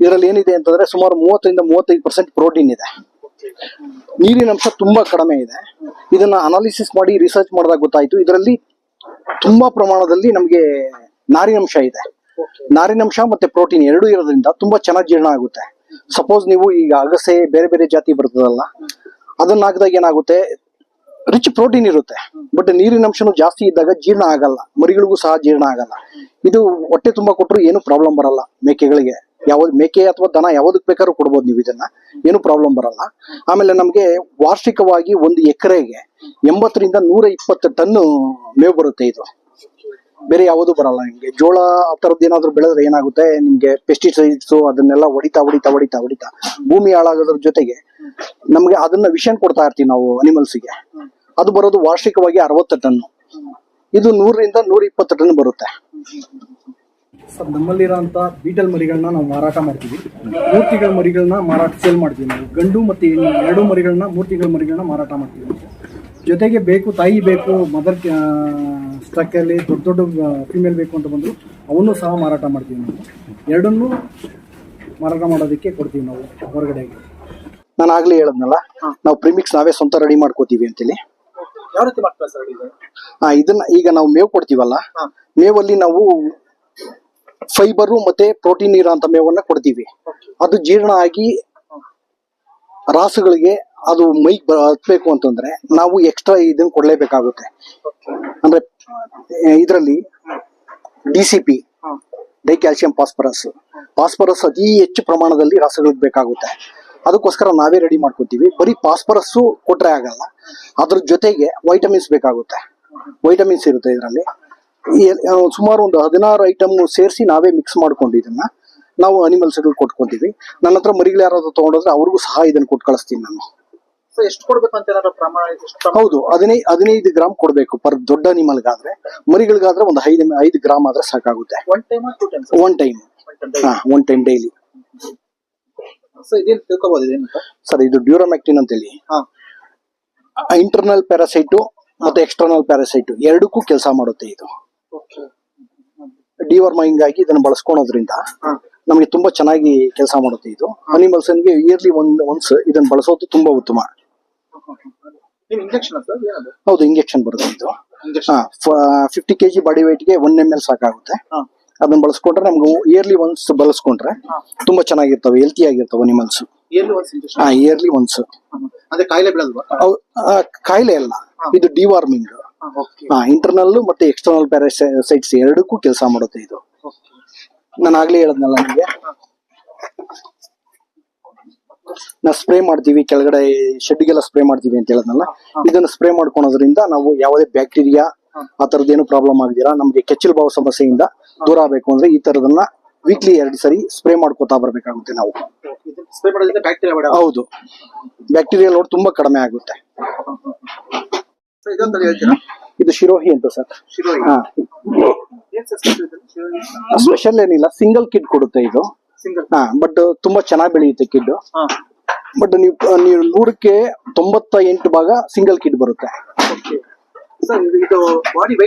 ಇದರಲ್ಲಿ ಏನಿದೆ ಅಂತಂದ್ರೆ ಸುಮಾರು 30 ರಿಂದ 35% ಪ್ರೋಟೀನ್ ಇದೆ. ನೀರಿನ ಅಂಶ ತುಂಬಾ ಕಡಿಮೆ ಇದೆ. ಇದನ್ನ ಅನಾಲಿಸಿಸ್ ಮಾಡಿ ರಿಸರ್ಚ್ ಮಾಡಿದಾಗ ಗೊತ್ತಾಯ್ತು, ಇದರಲ್ಲಿ ತುಂಬಾ ಪ್ರಮಾಣದಲ್ಲಿ ನಮಗೆ ನಾರಿನಂಶ ಇದೆ. ನಾರಿನಂಶ ಮತ್ತೆ ಪ್ರೋಟೀನ್ ಎರಡೂ ಇರೋದ್ರಿಂದ ತುಂಬಾ ಚೆನ್ನಾಗಿ ಜೀರ್ಣ ಆಗುತ್ತೆ. ಸಪೋಸ್ ನೀವು ಈಗ ಅಗಸೆ ಬೇರೆ ಬೇರೆ ಜಾತಿ ಬರ್ತದಲ್ಲ, ಅದನ್ನ ಹಾಕಿದಾಗ ಏನಾಗುತ್ತೆ, ರಿಚ್ ಪ್ರೋಟೀನ್ ಇರುತ್ತೆ, ಬಟ್ ನೀರಿನ ಅಂಶನೂ ಜಾಸ್ತಿ ಇದ್ದಾಗ ಜೀರ್ಣ ಆಗಲ್ಲ, ಮರಿಗಳಿಗೂ ಸಹ ಜೀರ್ಣ ಆಗಲ್ಲ. ಇದು ಹೊಟ್ಟೆ ತುಂಬಾ ಕೊಟ್ಟರು ಏನು ಪ್ರಾಬ್ಲಮ್ ಬರಲ್ಲ ಮೇಕೆಗಳಿಗೆ. ಯಾವ್ದು ಮೇಕೆ ಅಥವಾ ದನ ಯಾವ್ದಕ್ ಬೇಕಾದ್ರೂ ಕೊಡ್ಬೋದು ನೀವು, ಇದನ್ನ ಏನು ಪ್ರಾಬ್ಲಮ್ ಬರಲ್ಲ. ಆಮೇಲೆ ನಮ್ಗೆ ವಾರ್ಷಿಕವಾಗಿ 1 ಎಕರೆಗೆ 80 ರಿಂದ 120 ಟನ್ ಮೇವು ಬರುತ್ತೆ. ಇದು ಬೇರೆ ಯಾವುದು ಬರಲ್ಲ. ನಿಮ್ಗೆ ಜೋಳ ಆ ತರದ್ದು ಏನಾದ್ರು ಬೆಳೆದ್ರೆ ಏನಾಗುತ್ತೆ, ನಿಮ್ಗೆ ಪೆಸ್ಟಿಸೈಡ್ಸ್ ಅದನ್ನೆಲ್ಲ ಹೊಡಿತಾ ಭೂಮಿ ಹಾಳಾಗೋದ್ರ ಜೊತೆಗೆ ನಮ್ಗೆ ಅದನ್ನ ವಿಷನ್ ಕೊಡ್ತಾ ಇರ್ತೀವಿ ನಾವು ಅನಿಮಲ್ಸ್ಗೆ. ಅದು ಬರೋದು ವಾರ್ಷಿಕವಾಗಿ 60 ಟನ್. ಇದು 100 ರಿಂದ 120 ಟನ್ ಬರುತ್ತೆ. ಸರ್, ನಮ್ಮಲ್ಲಿರೋಂಥ ಬೀಟಲ್ ಮರಿಗಳನ್ನ ನಾವು ಮಾರಾಟ ಮಾಡ್ತೀವಿ. 3 ತಿಂಗಳ ಮರಿಗಳನ್ನ ಸೇಲ್ ಮಾಡ್ತೀವಿ ನಾವು. ಗಂಡು ಮತ್ತು ಹೆಣ್ಣು 2 ಮರಿಗಳನ್ನ 3 ತಿಂಗಳ ಮರಿಗಳನ್ನ ಮಾರಾಟ ಮಾಡ್ತೀವಿ. ಜೊತೆಗೆ ತಾಯಿ ಬೇಕು, ಮದರ್ ಸ್ಟಾಕಲ್ಲಿ ದೊಡ್ಡ ಫಿಮೇಲ್ ಬೇಕು ಅಂತ ಬಂದರು ಅವನ್ನು ಸಹ ಮಾರಾಟ ಮಾಡ್ತೀವಿ ನಾವು. ಎರಡನ್ನೂ ಮಾರಾಟ ಮಾಡೋದಕ್ಕೆ ಕೊಡ್ತೀವಿ ನಾವು ಹೊರಗಡೆಗೆ. ನಾನು ಆಗ್ಲೇ ಹೇಳದ್ನಲ್ಲ, ನಾವು ಪ್ರಿಮಿಕ್ಸ್ ನಾವೇ ಸ್ವಂತ ರೆಡಿ ಮಾಡ್ಕೋತೀವಿ ಅಂತೇಳಿ. ಯಾವ ರೀತಿ ಮಾಡ್ತಾರೆ ಸರ್ ಇದು? ಇದನ್ನ ಈಗ ನಾವು ಮೇವು ಕೊಡ್ತೀವಲ್ಲ, ಮೇವಲ್ಲಿ ನಾವು ಫೈಬರು ಮತ್ತೆ ಪ್ರೋಟೀನ್ ಇರೋಂಥ ಮೇವನ್ನ ಕೊಡ್ತೀವಿ. ಅದು ಜೀರ್ಣ ಆಗಿ ರಾಸುಗಳಿಗೆ ಅದು ಮೈಗೆ ಹತ್ಬೇಕು ಅಂತಂದ್ರೆ ನಾವು ಎಕ್ಸ್ಟ್ರಾ ಇದನ್ನ ಕೊಡ್ಲೇಬೇಕಾಗುತ್ತೆ. ಅಂದ್ರೆ ಇದರಲ್ಲಿ DCP, ಡೈ ಕ್ಯಾಲ್ಸಿಯಂ ಫಾಸ್ಫರಸ್ ಅತಿ ಹೆಚ್ಚು ಪ್ರಮಾಣದಲ್ಲಿ ರಾಸುಗಳಿಗೆ ಬೇಕಾಗುತ್ತೆ. ಅದಕ್ಕೋಸ್ಕರ ನಾವೇ ರೆಡಿ ಮಾಡ್ಕೊತೀವಿ. ಬರೀ ಫಾಸ್ಫರಸ್ ಕೊಟ್ರೆ ಆಗಲ್ಲ, ಅದ್ರ ಜೊತೆಗೆ ವೈಟಮಿನ್ಸ್ ಬೇಕಾಗುತ್ತೆ. ವೈಟಮಿನ್ಸ್ ಇರುತ್ತೆ ಇದರಲ್ಲಿ. ಸುಮಾರು ಒಂದು 16 ಐಟಮ್ ಸೇರಿಸಿ ನಾವೇ ಮಿಕ್ಸ್ ಮಾಡ್ಕೊಂಡು ಇದನ್ನ ನಾವು ಅನಿಮಲ್ಸ್ಗಳು ಕೊಟ್ಕೊಂತೀವಿ. ನನ್ನ ಹತ್ರ ಮರಿಗಳು ಯಾರಾದ್ರೂ ತಗೊಂಡ್ರೆ ಅವ್ರಿಗೂ ಸಹ ಇದನ್ನ ಕೊಟ್ಟು ಕಳಿಸ್ತೀನಿ ನಾನು. ಎಷ್ಟು ಕೊಡ್ಬೇಕು ಅಂತ ಏನಾದ್ರು ಪ್ರಮಾಣ? ಹೌದು, 15 ಗ್ರಾಮ್ ಕೊಡ್ಬೇಕು ಪರ್ ದೊಡ್ಡ ಅನಿಮಲ್ಗಾದ್ರೆ. ಮರಿಗಳಿಗಾದ್ರೆ ಒಂದು 5 ಗ್ರಾಮ್ ಆದ್ರೆ ಸಾಕಾಗುತ್ತೆ. One time daily. ಸರ್, ಇದು ಡ್ಯೂರಾಮ್ಯಾಕ್ಟಿನ್ ಅಂತೇಳಿ ಇಂಟರ್ನಲ್ ಪ್ಯಾರಾಸೈಟು ಮತ್ತೆ ಎಕ್ಸ್ಟರ್ನಲ್ ಪ್ಯಾರಾಸೈಟು ಎರಡಕ್ಕೂ ಕೆಲಸ ಮಾಡುತ್ತೆ. ಇದು ಡಿವರ್ಮೈಂಗ್ ಆಗಿ ಇದನ್ನ ಬಳಸ್ಕೊಳೋದ್ರಿಂದ ನಮಗೆ ತುಂಬಾ ಚೆನ್ನಾಗಿ ಕೆಲಸ ಮಾಡುತ್ತೆ. ಇದು ಅನಿಮಲ್ಸ್ ಇಯರ್ಲಿ ಒನ್ಸ್ ಇದನ್ನ ಬಳಸೋದು ತುಂಬಾ ಉತ್ತಮ. ಹೌದು, ಇಂಜೆಕ್ಷನ್ ಬರುತ್ತೆ ಇದು. 50 kg ಬಾಡಿ weight ಗೆ 1 ml ಸಾಕಾಗುತ್ತೆ. ಅದನ್ನ ಬಳಸ್ಕೊಂಡ್ರೆ ನಮ್ಗೆ ಇಯರ್ಲಿ ಒನ್ಸ್ ಬಳಸ್ಕೊಂಡ್ರೆ ತುಂಬಾ ಚೆನ್ನಾಗಿರ್ತವೆ, ಹೆಲ್ತಿ ಆಗಿರ್ತವೆ ಅನಿಮಲ್ಸ್. Yearly once. ಕಾಯಿಲೆ ಅಲ್ಲ, ಇದು ಡಿವಾರ್ಮಿಂಗ್. ಇಂಟರ್ನಲ್ ಮತ್ತೆ ಎಕ್ಸ್ಟರ್ನಲ್ ಪ್ಯಾರಾಸೈಟ್ಸ್ ಎರಡಕ್ಕೂ ಕೆಲಸ ಮಾಡುತ್ತೆ ಇದು. ನಾನು ಆಗ್ಲೇ ಹೇಳದ್ನಲ್ಲ ನಿಮಗೆ, ನಾವು ಸ್ಪ್ರೇ ಮಾಡ್ತೀವಿ ಕೆಳಗಡೆ ಶೆಡ್ಗೆಲ್ಲ ಸ್ಪ್ರೇ ಮಾಡ್ತೀವಿ ಅಂತ ಹೇಳದ್ನಲ್ಲ. ಇದನ್ನ ಸ್ಪ್ರೇ ಮಾಡ್ಕೊಳೋದ್ರಿಂದ ನಾವು ಯಾವುದೇ ಬ್ಯಾಕ್ಟೀರಿಯಾ ಆ ತರದ್ದೇನು ಪ್ರಾಬ್ಲಮ್ ಆಗದಿರಾ ನಮ್ಗೆ ಕೆಚ್ಚಲು ಬಾವು ಸಮಸ್ಯೆಯಿಂದ ದೂರ ಆಗ್ಬೇಕು ಅಂದ್ರೆ ಈ ತರದನ್ನ ವೀಕ್ಲಿ 2 ಸರಿ ಸ್ಪ್ರೇ ಮಾಡ್ಕೋತಾ ಬರ್ಬೇಕಾಗುತ್ತೆ ನಾವು. ಹೌದು, ಬ್ಯಾಕ್ಟೀರಿಯಾ ಲೋಡ್ ತುಂಬಾ ಕಡಿಮೆ ಆಗುತ್ತೆ. ಇದು ಶಿರೋಹಿ ಅಂತ ಸರ್. ಸ್ಪೆಷಲ್ ಏನಿಲ್ಲ, ಸಿಂಗಲ್ ಕಿಡ್ ಕೊಡುತ್ತೆ ಇದು. ಬಟ್ ತುಂಬಾ ಚೆನ್ನಾಗಿ ಬೆಳೆಯುತ್ತೆ ಕಿಡ್. ಬಟ್ ನೀವು 100ಕ್ಕೆ 98 ಭಾಗ ಸಿಂಗಲ್ ಕಿಡ್ ಬರುತ್ತೆ.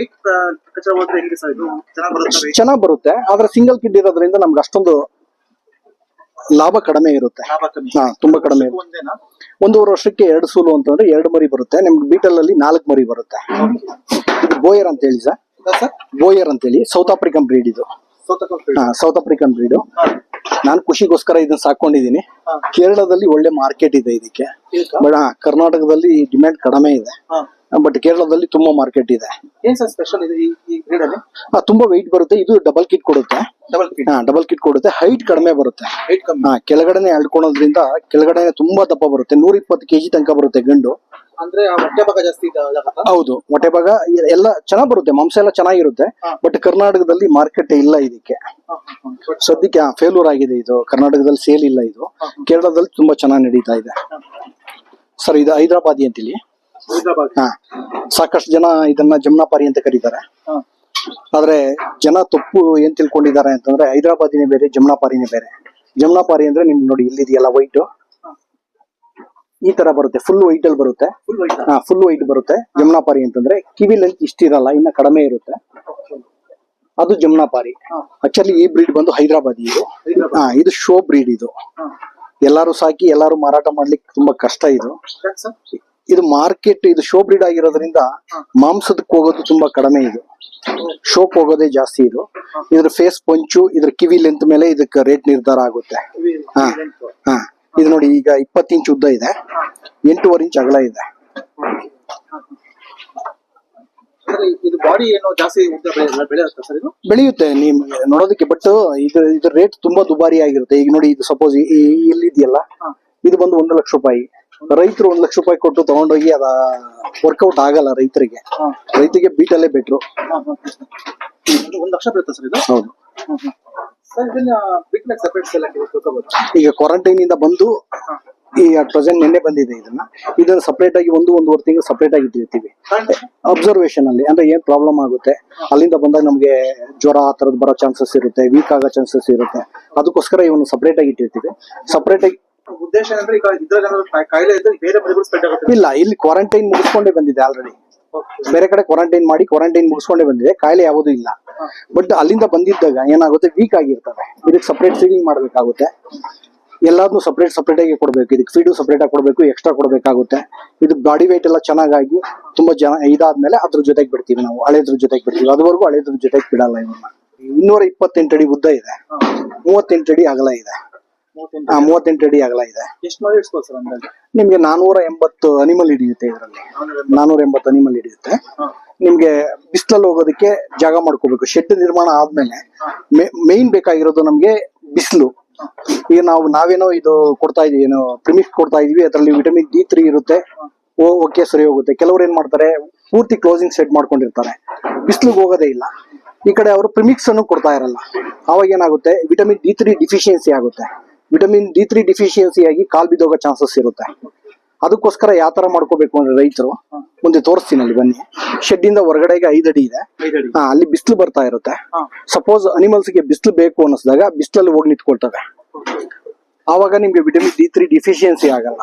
ಚೆನ್ನಾಗಿ ಬರುತ್ತೆ, ಆದ್ರೆ ಸಿಂಗಲ್ ಕಿಡ್ ಇರೋದ್ರಿಂದ ನಮ್ಗೆ ಅಷ್ಟೊಂದು ಲಾಭ ಕಡಿಮೆ ಇರುತ್ತೆ. ತುಂಬಾ ಕಡಿಮೆ ಇರುತ್ತೆ. 1.5 ವರ್ಷಕ್ಕೆ 2 ಸೂಲು ಅಂತಂದ್ರೆ 2 ಮರಿ ಬರುತ್ತೆ. ನಿಮ್ಗೆ ಬೀಟಲ್ ಅಲ್ಲಿ 4 ಮರಿ ಬರುತ್ತೆ. ಇದು ಬೋಯರ್ ಅಂತ ಹೇಳಿ ಸರ್, ಬೋಯರ್ ಅಂತೇಳಿ ಸೌತ್ ಆಫ್ರಿಕನ್ ಬ್ರೀಡ್ ಇದು. South African breed. ನಾನು ಖುಷಿಗೋಸ್ಕರ ಇದನ್ನ ಸಾಕೊಂಡಿದ್ದೀನಿ. ಕೇರಳದಲ್ಲಿ ಒಳ್ಳೆ ಮಾರ್ಕೆಟ್ ಇದೆ ಇದಕ್ಕೆ. ಬಟ್ ಕರ್ನಾಟಕದಲ್ಲಿ ಡಿಮ್ಯಾಂಡ್ ಕಡಿಮೆ ಇದೆ, ಬಟ್ ಕೇರಳದಲ್ಲಿ ತುಂಬಾ ಮಾರ್ಕೆಟ್ ಇದೆ. ಸ್ಪೆಷಲ್ ಇದೆ ಈ ಬ್ರೀಡ್ ಅಲ್ಲಿ? ತುಂಬಾ ವೆಯ್ಟ್ ಬರುತ್ತೆ. ಇದು ಡಬಲ್ ಕಿಟ್ ಕೊಡುತ್ತೆ. ಡಬಲ್ ಕಿಟ್ ಕೊಡುತ್ತೆ. ಹೈಟ್ ಕಡಿಮೆ ಬರುತ್ತೆ. ರೇಟ್ ಕಮ್ಮಿ. ಕೆಳಗಡೆನೆ ಎಳ್ಕೊಳೋದ್ರಿಂದ ಕೆಳಗಡೆ ತುಂಬಾ ದಪ್ಪ ಬರುತ್ತೆ. 120 kg ತನಕ ಬರುತ್ತೆ ಗಂಡು. ಅಂದ್ರೆ ಆ ಹೊಟ್ಟೆ ಭಾಗ ಜಾಸ್ತಿ ಇದಾಗತ್ತಾ? ಹೌದು, ಹೊಟ್ಟೆ ಭಾಗ ಎಲ್ಲ ಚೆನ್ನಾಗ್ ಬರುತ್ತೆ, ಮಾಂಸ ಎಲ್ಲ ಚೆನ್ನಾಗಿರುತ್ತೆ. ಬಟ್ ಕರ್ನಾಟಕದಲ್ಲಿ ಮಾರ್ಕೆಟ್ ಇಲ್ಲ ಇದಕ್ಕೆ. ಸದ್ಯಕ್ಕೆ ಫೇಲ್ಯೂರ್ ಆಗಿದೆ ಇದು. ಕರ್ನಾಟಕದಲ್ಲಿ ಸೇಲ್ ಇಲ್ಲ ಇದು. ಕೇರಳದಲ್ಲಿ ತುಂಬಾ ಚೆನ್ನಾಗಿ ನಡೀತಾ ಇದೆ ಸರ್. ಇದು ಹೈದರಾಬಾದಿ ಅಂತೇಳಿ. ಸಾಕಷ್ಟು ಜನ ಇದನ್ನ ಜಮ್ನಾಪಾರಿ ಅಂತ ಕರೀತಾರೆ. ಆದ್ರೆ ಜನ ತಪ್ಪು ಏನ್ ತಿಳ್ಕೊಂಡಿದ್ದಾರೆ ಅಂತಂದ್ರೆ ಹೈದರಾಬಾದಿನೇ ಬೇರೆ, ಜಮ್ನಾಪಾರಿನೇ ಬೇರೆ. ಜಮ್ನಾಪಾರಿ ಅಂದ್ರೆ ನಿಮ್ಗೆ ನೋಡಿ ಇಲ್ಲಿದೆಯಲ್ಲ ವೈಟ್, ಈ ತರ ಬರುತ್ತೆ. ಫುಲ್ ವೈಟ್ ಅಲ್ಲಿ ಬರುತ್ತೆ. ಫುಲ್ ವೈಟ್ ಬರುತ್ತೆ. ಜಮ್ನಾಪಾರಿ ಅಂತಂದ್ರೆ ಕಿವಿ ಲೆಂತ್ ಇಷ್ಟಿರಲ್ಲ, ಇನ್ನ ಕಡಿಮೆ ಇರುತ್ತೆ. ಅದು ಜಮ್ನಾಪಾರಿ. ಆಕ್ಚುಲಿ ಈ ಬ್ರೀಡ್ ಬಂದು ಹೈದರಾಬಾದಿ ಇದು. ಇದು ಶೋ ಬ್ರೀಡ್ ಇದು. ಎಲ್ಲಾರು ಸಾಕಿ ಎಲ್ಲಾರು ಮಾರಾಟ ಮಾಡ್ಲಿಕ್ಕೆ ತುಂಬಾ ಕಷ್ಟ ಇದು. ಇದು ಮಾರ್ಕೆಟ್, ಇದು ಶೋ ಬ್ರೀಡ್ ಆಗಿರೋದ್ರಿಂದ ಮಾಂಸದಕ್ಕೆ ಹೋಗೋದು ತುಂಬಾ ಕಡಿಮೆ. ಇದು ಶೋಕ್ ಹೋಗೋದೇ ಜಾಸ್ತಿ. ಇದು ಇದ್ರ ಫೇಸ್ ಪಂಚು, ಇದ್ರ ಕಿವಿ ಲೆಂತ್ ಮೇಲೆ ಇದಕ್ಕೆ ರೇಟ್ ನಿರ್ಧಾರ ಆಗುತ್ತೆ. ಇದು ನೋಡಿ, ಈಗ 20 ಇಂಚ್ ಉದ್ದ ಇದೆ, 8.5 ಇಂಚ್ ಅಗಲ ಇದೆ. ಇದು ಬಾಡಿ ಏನೋ ಜಾಸ್ತಿ ಬೆಳೆಯುತ್ತೆ ಸರ್? ಇದು ಬೆಳೆಯುತ್ತೆ ನಿಮ್ಗೆ ನೋಡೋದಕ್ಕೆ. ಬಟ್ ಇದ್ರ ರೇಟ್ ತುಂಬಾ ದುಬಾರಿ ಆಗಿರುತ್ತೆ. ಈಗ ನೋಡಿ, ಇದು ಸಪೋಸ್ ಇಲ್ಲಿದೆಯಲ್ಲ, ಇದು ಬಂದು 1 ಲಕ್ಷ ರೂಪಾಯಿ. ರೈತರು 1 ಲಕ್ಷ ರೂಪಾಯಿ ಕೊಟ್ಟು ತಗೊಂಡೋಗಿ ಅದ ವರ್ಕೌಟ್ ಆಗಲ್ಲ ರೈತರಿಗೆ. ರೈತರಿಗೆ ಬೀಟಲ್ಲೇ ಬೆಟ್ರು. 1 ಲಕ್ಷ ಬೀಳುತ್ತೆ ಸರ್ ಇದು? ಹೌದು. ಸರ್ ಇದನ್ನ ಬಿಟ್ಮೇಲೆ ಸಪರೇಟ್ ಸೇಲ್ ಈಗ ಕ್ವಾರಂಟೈನ್ ಇಂದ ಬಂದು ಈ ಪ್ರೆಸೆಂಟ್ ನಿನ್ನೆ ಬಂದಿದೆ. ಇದನ್ನ ಸಪರೇಟ್ ಆಗಿ 1-1.5 ತಿಂಗಳು ಸಪರೇಟ್ ಆಗಿ ಇಟ್ಟಿರ್ತೀವಿ ಅಬ್ಸರ್ವೇಷನ್ ಅಲ್ಲಿ. ಅಂದ್ರೆ ಏನ್ ಪ್ರಾಬ್ಲಮ್ ಆಗುತ್ತೆ, ಅಲ್ಲಿಂದ ಬಂದಾಗ ನಮ್ಗೆ ಜ್ವರ ಆ ತರದ್ ಬರೋ ಚಾನ್ಸಸ್ ಇರುತ್ತೆ, ವೀಕ್ ಆಗೋ ಚಾನ್ಸಸ್ ಇರುತ್ತೆ. ಅದಕ್ಕೋಸ್ಕರ ಇವನು ಸಪರೇಟ್ ಆಗಿ ಇಟ್ಟಿರ್ತೀವಿ. ಸಪರೇಟ್ ಆಗಿ ಉದ್ದೇಶ ಅಂದ್ರೆ ಈಗ ಇದ್ರಾಗ ಕಾಯಿಲೆ ಇದ್ರೆ ಬೇರೆ ಮರಿಗಳು ಸ್ಪ್ರೆಡ್ ಆಗುತ್ತೆ? ಇಲ್ಲ, ಇಲ್ಲಿ ಕ್ವಾರಂಟೈನ್ ಮುಗಿಸ್ಕೊಂಡೇ ಬಂದಿದೆ ಆಲ್ರೆಡಿ. ಬೇರೆ ಕಡೆ ಕ್ವಾರಂಟೈನ್ ಮುಗಿಸ್ಕೊಂಡೇ ಬಂದಿದೆ. ಕಾಯಿಲೆ ಯಾವುದೂ ಇಲ್ಲ. ಬಟ್ ಅಲ್ಲಿಂದ ಬಂದಿದ್ದಾಗ ಏನಾಗುತ್ತೆ, ವೀಕ್ ಆಗಿರ್ತವೆ. ಇದಕ್ಕೆ ಸಪರೇಟ್ ಫೀಡಿಂಗ್ ಮಾಡ್ಬೇಕಾಗುತ್ತೆ. ಎಲ್ಲಾದ್ನೂ ಸಪರೇಟ್ ಆಗಿ ಕೊಡ್ಬೇಕು. ಇದಕ್ಕೆ ಫೀಡು ಸಪರೇಟ್ ಆಗಿ ಕೊಡ್ಬೇಕು, ಎಕ್ಸ್ಟ್ರಾ ಕೊಡ್ಬೇಕಾಗುತ್ತೆ. ಇದು ಬಾಡಿ weight ಎಲ್ಲ ಚೆನ್ನಾಗಾಗಿ ತುಂಬಾ ಜನ ಇದಾದ್ಮೇಲೆ ಅದ್ರ ಜೊತೆಗೆ ಬಿಡ್ತೀವಿ ನಾವು. ಹಳೆದ್ರ ಜೊತೆಗೆ ಬಿಡ್ತೀವಿ. ಅದುವರೆಗೂ ಹಳೆದ್ರ ಜೊತೆಗೆ ಬಿಡಲ್ಲ ಇವನ್ನ. 228 ಅಡಿ ಉದ್ದ ಇದೆ, 38 ಅಡಿ ಅಗಲ ಇದೆ. 38 ಅಡಿ ಅಗಲ ಇದೆ. ಎಷ್ಟು ಮಾಡಿ ಇಡ್ಸ್ಬೋದು ಸರ್ ಅಂದಾಜು? ನಿಮ್ಗೆ 480 ಅನಿಮಲ್ ಹಿಡಿಯುತ್ತೆ. ಇದರಲ್ಲಿ 480 ಅನಿಮಲ್ ಹಿಡಿಯುತ್ತೆ. ನಿಮ್ಗೆ ಬಿಸಿಲಲ್ಲಿ ಹೋಗೋದಕ್ಕೆ ಜಾಗ ಮಾಡ್ಕೋಬೇಕು. ಶೆಡ್ ನಿರ್ಮಾಣ ಆದ್ಮೇಲೆ ಮೇನ್ ಬೇಕಾಗಿರೋದು ನಮ್ಗೆ ಬಿಸಿಲು. ಈಗ ನಾವೇನೋ ಇದು ಕೊಡ್ತಾ ಇದೀವಿ, ಏನೋ ಪ್ರಿಮಿಕ್ಸ್ ಕೊಡ್ತಾ ಇದೀವಿ. ಅದರಲ್ಲಿ ವಿಟಮಿನ್ D3 ಇರುತ್ತೆ. ಓಕೆ, ಸರಿ ಹೋಗುತ್ತೆ. ಕೆಲವ್ರು ಏನ್ ಮಾಡ್ತಾರೆ, ಪೂರ್ತಿ ಕ್ಲೋಸಿಂಗ್ ಸೆಟ್ ಮಾಡ್ಕೊಂಡಿರ್ತಾರೆ, ಬಿಸಿಲಿಗೆ ಹೋಗೋದೇ ಇಲ್ಲ. ಈ ಕಡೆ ಅವರು ಪ್ರಿಮಿಕ್ಸ್ ಅನ್ನು ಕೊಡ್ತಾ ಇರಲ್ಲ. ಅವಾಗ ಏನಾಗುತ್ತೆ, ವಿಟಮಿನ್ D3 ಡಿಫಿಷಿಯನ್ಸಿ ಆಗುತ್ತೆ. ವಿಟಮಿನ್ D3 ಡಿಫಿಷಿಯನ್ಸಿ ಆಗಿ ಕಾಲ್ ಬಿದ್ದೋಗೋ ಚಾನ್ಸಸ್ ಇರುತ್ತೆ. ಅದಕ್ಕೋಸ್ಕರ ಯಾವ ತರ ಮಾಡ್ಕೋಬೇಕು ಅಂದ್ರೆ ರೈತರು, ಮುಂದೆ ತೋರಿಸ್ತೀನಿ ಅಲ್ಲಿ ಬನ್ನಿ. ಶೆಡ್ ಇಂದ ಹೊರಗಡೆಗೆ 5 ಅಡಿ ಇದೆ. ಅಲ್ಲಿ ಬಿಸಿಲು ಬರ್ತಾ ಇರುತ್ತೆ. ಸಪೋಸ್ ಅನಿಮಲ್ಸ್ ಗೆ ಬಿಸಿಲು ಬೇಕು ಅನ್ನಿಸಿದಾಗ ಬಿಸಿಲಲ್ಲಿ ಹೋಗಿ ನಿಂತ್ಕೊಳ್ತವೆ. ಆವಾಗ ನಿಮ್ಗೆ ವಿಟಮಿನ್ D3 ಡಿಫಿಷಿಯನ್ಸಿ ಆಗಲ್ಲ.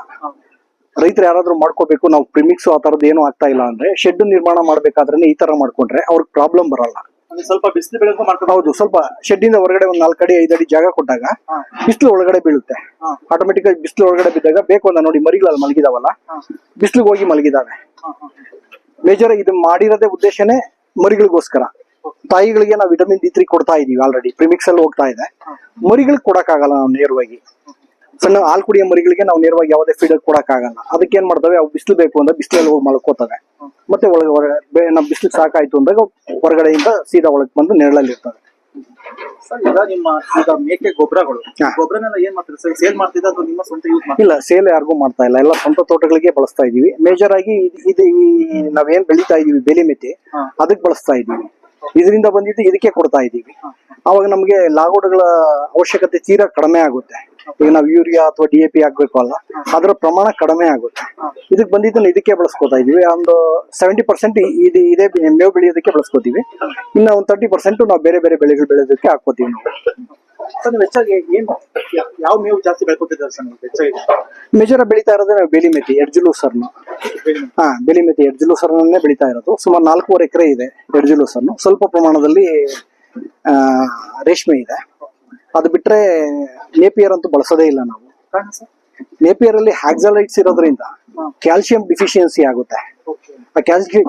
ರೈತರು ಯಾರಾದ್ರೂ ಮಾಡ್ಕೋಬೇಕು. ನಾವು ಪ್ರಿಮಿಕ್ಸ್ ಆ ತರದ್ದು ಏನು ಆಗ್ತಾ ಇಲ್ಲ ಅಂದ್ರೆ ಶೆಡ್ ನಿರ್ಮಾಣ ಮಾಡ್ಬೇಕಾದ್ರೆ ಈ ತರ ಮಾಡ್ಕೊಂಡ್ರೆ ಅವ್ರಿಗೆ ಪ್ರಾಬ್ಲಮ್ ಬರಲ್ಲ. ಸ್ವಲ್ಪ ಬಿಸಿಲು ಬೆಳಕು ಮಾಡ್ಕೊಂಡು. ಹೌದು, ಸ್ವಲ್ಪ ಶೆಡ್ ಇಂದ ಹೊರಗಡೆ 4 ಅಡಿ 5 ಅಡಿ ಜಾಗ ಕೊಟ್ಟಾಗ ಬಿಸಿಲು ಒಳಗಡೆ ಬೀಳುತ್ತೆ. ಆಟೋಮೆಟಿಕ್ ಆಗಿ ಬಿಸಿಲು ಒಳಗಡೆ ಬಿದ್ದಾಗ ಬೇಕು ಅಂತ ನೋಡಿ ಮರಿಗಳಲ್ಲಿ ಮಲಗಿದಾವಲ್ಲ, ಬಿಸಿಲಿಗೆ ಹೋಗಿ ಮಲಗಿದಾವೆ. ಮೇಜರ್ ಇದು ಮಾಡಿರೋದೇ ಉದ್ದೇಶನೇ ಮರಿಗಳಿಗೋಸ್ಕರ. ತಾಯಿಗಳಿಗೆ ನಾವು ವಿಟಮಿನ್ D3 ಕೊಡ್ತಾ ಇದೀವಿ ಆಲ್ರೆಡಿ. ಪ್ರಿಮಿಕ್ಸ್ ಅಲ್ಲಿ ಹೋಗ್ತಾ ಇದೆ. ಮರಿಗಳಿಗೆ ಕೊಡಕ್ಕಾಗಲ್ಲ ನಾವು ನೇರವಾಗಿ. ಸಣ್ಣ ಹಾಲು ಕುಡಿಯೋ ಮರಿಗಳಿಗೆ ನಾವು ನೇರವಾಗಿ ಯಾವುದೇ ಫೀಡ್ ಕೊಡಕ್ಕಾಗಲ್ಲ. ಅದಕ್ಕೆ ಏನ್ ಮಾಡ್ತವೆ, ಅವು ಬಿಸಿಲು ಬೇಕು ಅಂದ್ರೆ ಬಿಸಿಲಲ್ಲಿ ಹೋಗಿ ಮಲ್ಕೋತವೆ. ಮತ್ತೆ ಒಳಗಡೆ ನಮ್ ಬಿಸಿಲು ಸಾಕಾಯ್ತು ಅಂದಾಗ ಹೊರಗಡೆಯಿಂದ ಸೀದಾ ಒಳಗೆ ಬಂದು ನೆರಳಲ್ಲಿ ಇರ್ತವೆ. ಸರ್ ಈಗ ಮೇಕೆ ಗೊಬ್ಬರಗಳು, ಗೊಬ್ಬರನೆಲ್ಲ ಏನ್ ಮಾಡ್ತೀರಾ ಸರ್? ಸೇಲ್ ಮಾಡ್ತಿದ್ದ ಅಥವಾ ನಿಮ್ಮ ಸ್ವಂತ ಯೂಸ್ ಮಾಡ್ತೀರಾ? ಇಲ್ಲ, ಸೇಲ್ ಯಾರಿಗೂ ಮಾಡ್ತಾ ಇಲ್ಲ. ಎಲ್ಲ ಸ್ವಂತ ತೋಟಗಳಿಗೆ ಬಳಸ್ತಾ ಇದೀವಿ. ಮೇಜರ್ ಆಗಿ ಇದು ನಾವೇನ್ ಬೆಳಿತಾ ಇದೀವಿ ಬೇಲಿ ಮೆಥಿ, ಅದಕ್ಕೆ ಬಳಸ್ತಾ ಇದೀವಿ. ಇದರಿಂದ ಬಂದಿದ್ದು ಇದಕ್ಕೆ ಕೊಡ್ತಾ ಇದೀವಿ. ಅವಾಗ ನಮ್ಗೆ ಲಾಗೋಡ್ಗಳ ಅವಶ್ಯಕತೆ ತೀರಾ ಕಡಿಮೆ ಆಗುತ್ತೆ. ಈಗ ನಾವು ಯೂರಿಯಾ ಅಥವಾ DAP ಹಾಕ್ಬೇಕು ಅಲ್ಲ, ಅದರ ಪ್ರಮಾಣ ಕಡಿಮೆ ಆಗುತ್ತೆ. ಇದಕ್ಕೆ ಬಂದಿದ್ದನ್ನ ಇದಕ್ಕೆ ಬಳಸ್ಕೊತಾ ಇದೀವಿ. ಒಂದು 70% ಇದೇ ಮೇವು ಬೆಳೆಯೋದಕ್ಕೆ ಬಳಸ್ಕೊತೀವಿ. ಇನ್ನ ಒಂದು 30% ನಾವು ಬೇರೆ ಬೇರೆ ಬೆಳೆಗಳು ಬೆಳೆಯೋದಕ್ಕೆ ಹಾಕೋತೀವಿ ನಾವು. ಸರ್ ನೀವು ಹೆಚ್ಚಾಗಿ ಯಾವ ಮೇವು ಜಾಸ್ತಿ ಬೆಳ್ಕೊತಿದ್ದಾರೆ ಸರ್ ನೀವು ಹೆಚ್ಚಾಗಿ? ಮೇಜರ್ ಬೆಳೀತಾ ಇರೋದೇ ನಾವು ಬೇಲಿ ಮೆಥಿ, ಎಡ್ಜುಲೂಸರ್ನ. ಬೇಲಿ ಮೆಥಿ ಎಡ್ಜುಲೂಸರ್ನೇ ಬೆಳೀತಾ ಇರೋದು. ಸುಮಾರು 4.5 ಎಕರೆ ಇದೆ ಎಡ್ಜುಲೂಸರ್ನು. ಸ್ವಲ್ಪ ಪ್ರಮಾಣದಲ್ಲಿ ರೇಷ್ಮೆ ಇದೆ. ಅದು ಬಿಟ್ರೆ ನೇಪಿಯರ್ ಅಂತೂ ಬಳಸೋದೇ ಇಲ್ಲ ನಾವು. ನೇಪಿಯರ್ ಅಲ್ಲಿ ಹ್ಯಾಕ್ಸಾಲೈಟ್ಸ್ ಇರೋದ್ರಿಂದ ಕ್ಯಾಲ್ಸಿಯಂ ಡಿಫಿಷಿಯನ್ಸಿ ಆಗುತ್ತೆ. ಆ